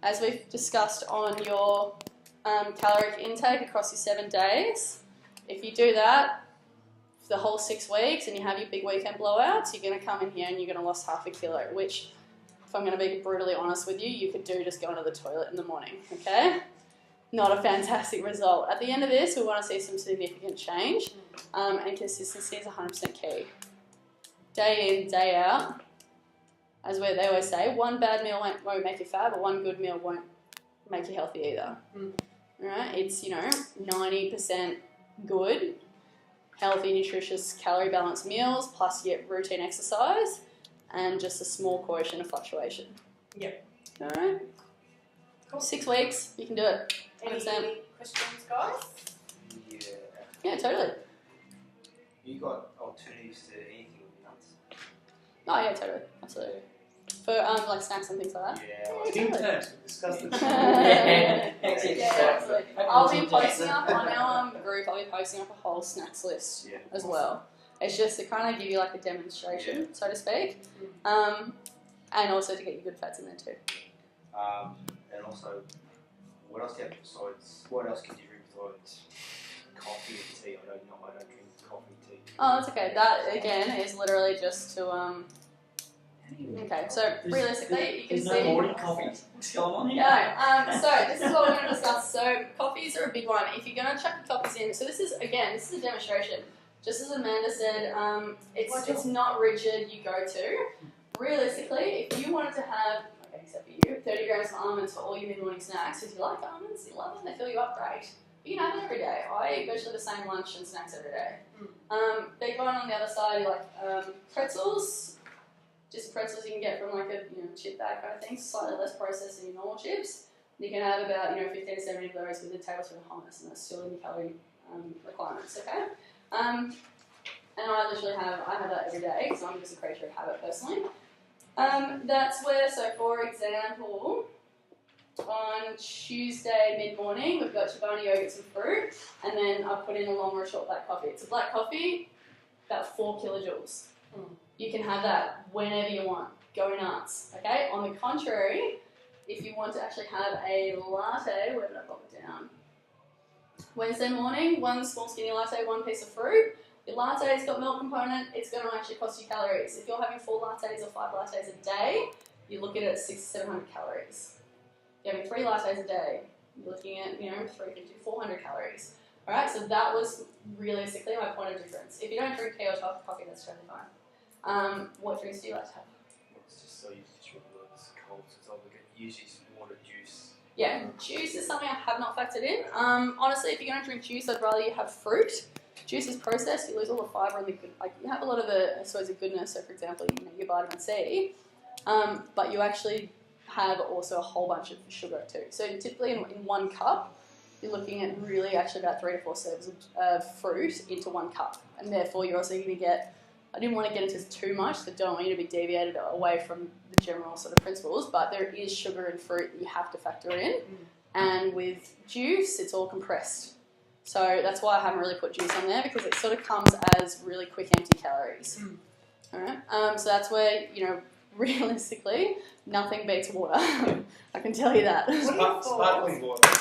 As we've discussed on your caloric intake across your 7 days, if you do that for the whole 6 weeks and you have your big weekend blowouts, you're going to come in here and you're going to lose half a kilo, which, if I'm going to be brutally honest with you, you could do just going to the toilet in the morning, okay? Not a fantastic result. At the end of this, we want to see some significant change, and consistency is 100% key. Day in, day out. As they always say, one bad meal won't make you fat, but one good meal won't make you healthy either. Right? It's 90% good, healthy, nutritious, calorie balanced meals, plus you get routine exercise and just a small quotient of fluctuation. Yep. All right. Cool. 6 weeks, you can do it. Any 100%. questions, guys? Yeah. Yeah, totally. You got alternatives to anything with nuts? Oh yeah, totally, absolutely. For like snacks and things like that. Yeah. Skin terms, we discussed it. Yeah, absolutely. I'll be posting up on our group. I'll be posting up a whole snacks list as well. It's just to kind of give you like a demonstration, so to speak, and also to get your good fats in there too. And also, what else do you have besides? What else can you drink besides coffee and tea? I don't drink coffee and tea. Oh, that's okay. That again is literally just to Okay, so realistically, you can see. There's no morning coffee. What's going on here? No. So this is what we're going to discuss. So coffees are a big one. If you're going to chuck your coffees in, so this is a demonstration. Just as Amanda said, it's not rigid. You go to. Realistically, if you wanted to have, okay, except for you, 30 grams of almonds for all your mid-morning snacks, because you like almonds, you love them, they fill you up great. You can have it every day. I eat virtually the same lunch and snacks every day. Big one on the other side, you like pretzels. Just pretzels you can get from like a chip bag kind of thing, slightly less processed than your normal chips. You can have about 15 to 70 of those with a tablespoon of hummus, and that's still in your calorie requirements. Okay. And I literally have that every day because I'm just a creature of habit personally. That's where, so for example, on Tuesday mid-morning we've got Chobani yogurt and fruit, and then I've put in a long or a short black coffee. It's a black coffee, about 4 kilojoules. You can have that whenever you want. Go nuts, okay? On the contrary, if you want to actually have a latte, where did I pop it down? Wednesday morning, 1 small skinny latte, 1 piece of fruit. Your latte's got milk component, it's going to actually cost you calories. If you're having 4 lattes or 5 lattes a day, you're looking at 600 to 700 calories. If you're having 3 lattes a day, you're looking at 350 to 400 calories. Alright, so that was realistically my point of difference. If you don't drink tea or coffee, that's totally fine. What drinks do you like to have? It's just so used to it's cold, so it's like usually water, juice. Yeah, juice is something I have not factored in. Honestly, if you're going to drink juice, I'd rather you have fruit. Juice is processed, you lose all the fibre and the good, you have a lot of the goodness. So, for example, your vitamin C, but you actually have also a whole bunch of sugar too. So, typically in 1 cup, you're looking at really actually about 3 to 4 serves of fruit into 1 cup, and therefore you're also going to get. I didn't want to get into too much, so don't want you to be deviated away from the general sort of principles, but there is sugar in fruit that you have to factor in. And with juice, it's all compressed. So that's why I haven't really put juice on there, because it sort of comes as really quick empty calories. Alright, so that's where, realistically, nothing beats water. I can tell you that. Sparkling water.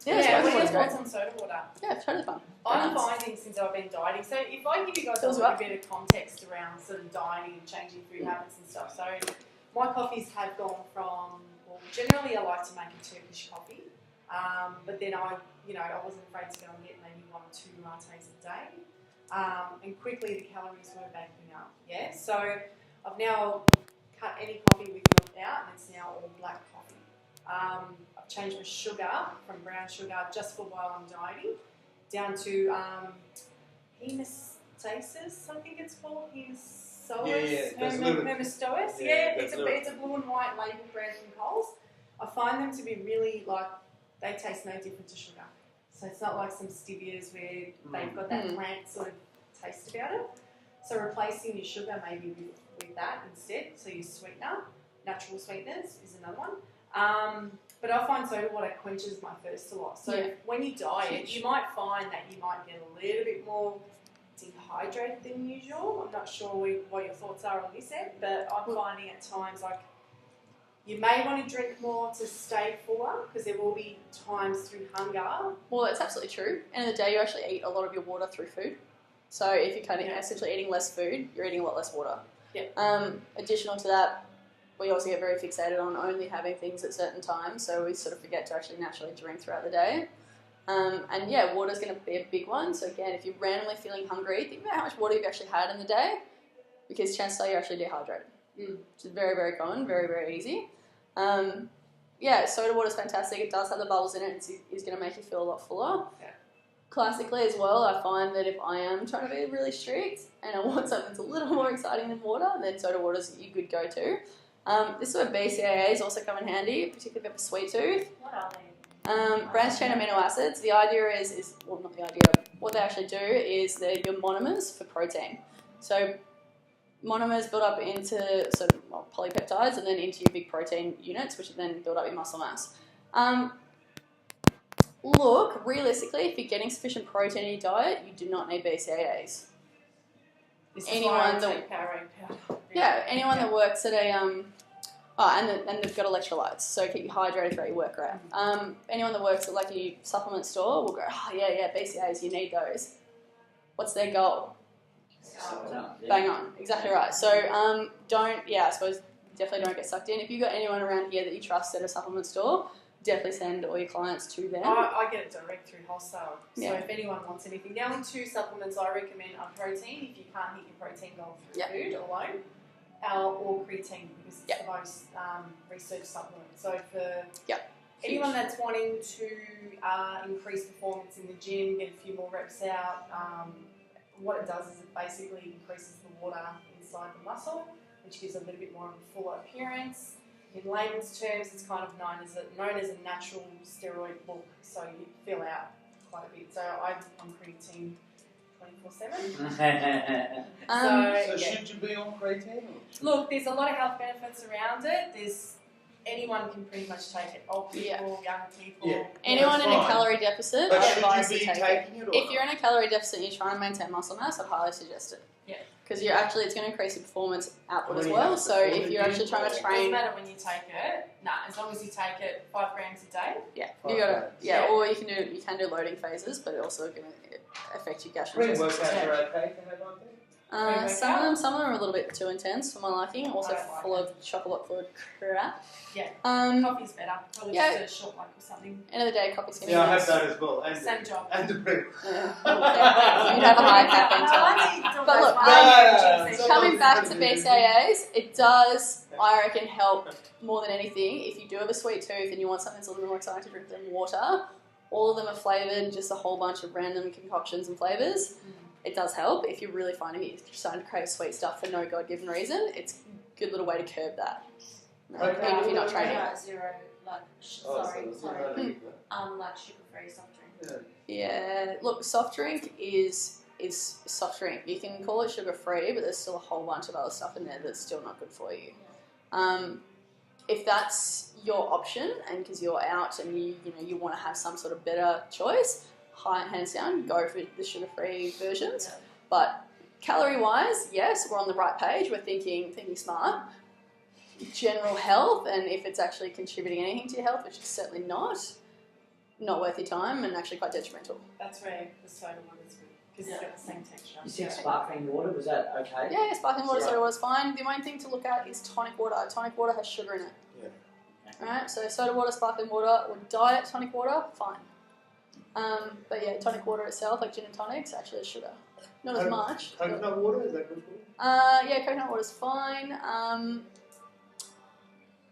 Yeah, what are your thoughts on soda water? Yeah, it's totally fun. I'm finding since I've been dieting, so if I give you guys a little bit of context around sort of dieting and changing food habits and stuff, so my coffees have gone from, generally I like to make a Turkish coffee, but then I wasn't afraid to go and get maybe 1 or 2 lattes a day, and quickly the calories were backing up, so I've now cut any coffee with milk out, and it's now all black coffee. I've changed my sugar from brown sugar just for while I'm dieting down to hemostasis, I think it's called, hemostosis. It's a blue and white label brand from Coles. I find them to be really they taste no different to sugar. So it's not like some stevias where they've got that plant sort of taste about it. So replacing your sugar maybe with that instead, so your sweetener, natural sweeteners is another one. But I find soda water quenches my thirst a lot. So when you diet, you might find that you might get a little bit more dehydrated than usual. I'm not sure what your thoughts are on this end, but I'm finding at times you may want to drink more to stay fuller, because there will be times through hunger. Well, that's absolutely true. End of the day, you actually eat a lot of your water through food. So if you're essentially eating less food, you're eating a lot less water. Additional to that, we also get very fixated on only having things at certain times, so we sort of forget to actually naturally drink throughout the day. Water's going to be a big one. So again, if you're randomly feeling hungry, think about how much water you've actually had in the day, because chances are you're actually dehydrated. Which is very, very common, very, very easy. Soda water's fantastic. It does have the bubbles in it. It's going to make you feel a lot fuller. classically as well, I find that if I am trying to be really strict and I want something that's a little more exciting than water, then soda water's a good go-to. This is where BCAAs also come in handy, particularly if you have a sweet tooth. What are they? Branched chain amino acids. The idea is well, not the idea. What they actually do is they're your monomers for protein. So monomers build up into polypeptides and then into your big protein units, which then build up your muscle mass. Look, realistically, if you're getting sufficient protein in your diet, you do not need BCAAs. Anyone that works at a and they've got electrolytes, so keep you hydrated throughout your work, right? Anyone that works at like a supplement store will go, BCAAs, you need those. What's their goal? Bang on, exactly right. So I suppose definitely don't get sucked in. If you've got anyone around here that you trust at a supplement store, definitely send all your clients to them. I get it direct through wholesale. So if anyone wants anything, the only 2 supplements I recommend are protein, if you can't hit your protein goal through food alone, or creatine, because it's the most researched supplement. So for anyone that's wanting to increase performance in the gym, get a few more reps out, what it does is it basically increases the water inside the muscle, which gives a little bit more of a fuller appearance. In layman's terms, it's kind of known as a natural steroid look, so you fill out quite a bit. So I'm creatine 24/7. So should you be on creatine? Look, there's a lot of health benefits around it. Anyone can pretty much take it. Old people, young people. Yeah. Anyone in a calorie deficit, but I should advise you to be take taking it? If you're in a calorie deficit and you're trying to maintain muscle mass, I'd highly suggest it. Yeah. Because it's going to increase your performance output as well. So if you're actually trying to train, it doesn't matter when you take it. As long as you take it 5 grams a day. Yeah, you got to. Or you can do loading phases, but it also going to affect your gastrointestinal. Pre-workouts are okay to have on there? Some of them are a little bit too intense for my liking. Also full of chocolate-forward crap. Yeah. Coffee's better. Probably just a short one or something. End of the day, coffee's going to be I have that as well. Same job. And the bread. You'd have a high caffeine time. But look, coming back to BCAAs, it does, I reckon, help more than anything. If you do have a sweet tooth and you want something that's a little bit more exciting to drink than water, all of them are flavoured, just a whole bunch of random concoctions and flavours. It does help. If you're really finding you're starting to crave sweet stuff for no God-given reason, it's a good little way to curb that. Even if you're not training. Zero, like sugar-free soft drink. Yeah, look, soft drink is soft drink. You can call it sugar-free, but there's still a whole bunch of other stuff in there that's still not good for you. If that's your option, and because you're out and you want to have some sort of better choice, hands down, go for the sugar-free versions. Yeah. But calorie-wise, yes, we're on the right page. We're thinking smart. General health, and if it's actually contributing anything to your health, which is certainly not worth your time and actually quite detrimental. That's where the soda one is good, because it's got the same texture. You said sparkling water, was that okay? Yeah, sparkling water, soda water is fine. The main thing to look at is tonic water. Tonic water has sugar in it. Yeah. Alright, so soda water, sparkling water, or diet tonic water, fine. But yeah, tonic water itself, like gin and tonics, actually has sugar. Not as much. Coconut water, is that good for you? Yeah, coconut water's fine.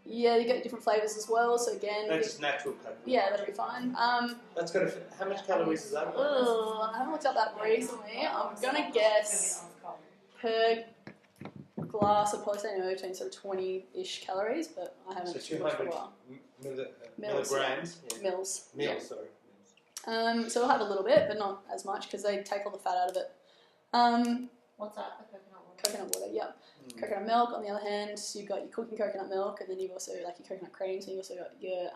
Yeah, you get different flavours as well, so again... That's just natural coconut. Yeah, that'll be fine. That's got how much calories is that? I haven't looked up that recently. I'm going to guess per glass, I'd probably say anywhere between sort of 20-ish calories, but I haven't looked for a while. Milligrams? Yeah. Mils. Mils, sorry. So we'll have a little bit, but not as much, because they take all the fat out of it. What's that? The coconut water? Coconut water, yeah. Coconut milk, on the other hand, you've got your cooking coconut milk, and then you've also like your coconut creams, and you've also got your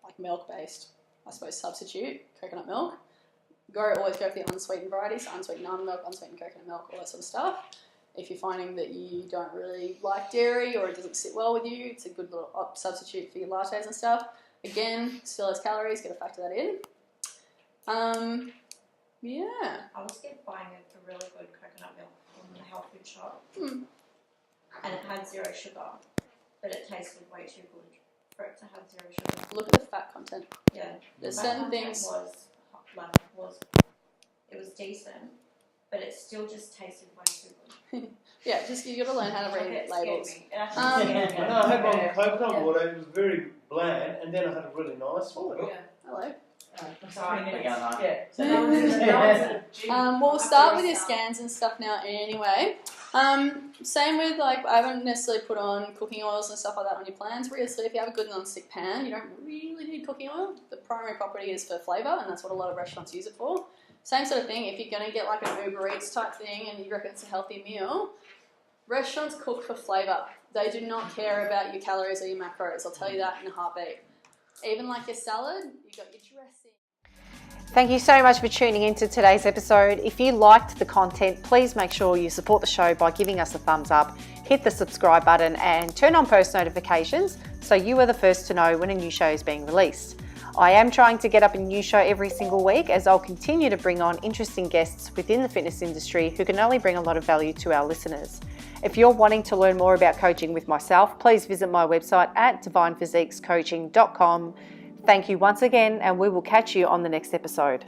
like milk-based, I suppose, substitute coconut milk. Always go for the unsweetened varieties, so unsweetened almond milk, unsweetened coconut milk, all that sort of stuff. If you're finding that you don't really like dairy or it doesn't sit well with you, it's a good little substitute for your lattes and stuff. Again, still has calories, got to factor that in. Yeah. I was buying a really good coconut milk from the health food shop. And it had 0 sugar, but it tasted way too good for it to have 0 sugar. Look at the fat content. Yeah. There's certain things... It was decent, but it still just tasted way too good. Yeah, you got to learn how to read labels. I had one with coconut water, it was very bland, and then I had a really nice one. Hello. We'll start with your scans and stuff now anyway. Same with like, I haven't necessarily put on cooking oils and stuff like that on your plans. Really, if you have a good non-stick pan, you don't really need cooking oil. The primary property is for flavour, and that's what a lot of restaurants use it for. Same sort of thing, if you're going to get like an Uber Eats type thing and you reckon it's a healthy meal, restaurants cook for flavour. They do not care about your calories or your macros. I'll tell you that in a heartbeat. Even like your salad, you got your dressing. Thank you so much for tuning into today's episode. If you liked the content, please make sure you support the show by giving us a thumbs up, hit the subscribe button and turn on post notifications so you are the first to know when a new show is being released. I am trying to get up a new show every single week as I'll continue to bring on interesting guests within the fitness industry who can only bring a lot of value to our listeners. If you're wanting to learn more about coaching with myself, please visit my website at divinephysiquescoaching.com. Thank you once again, and we will catch you on the next episode.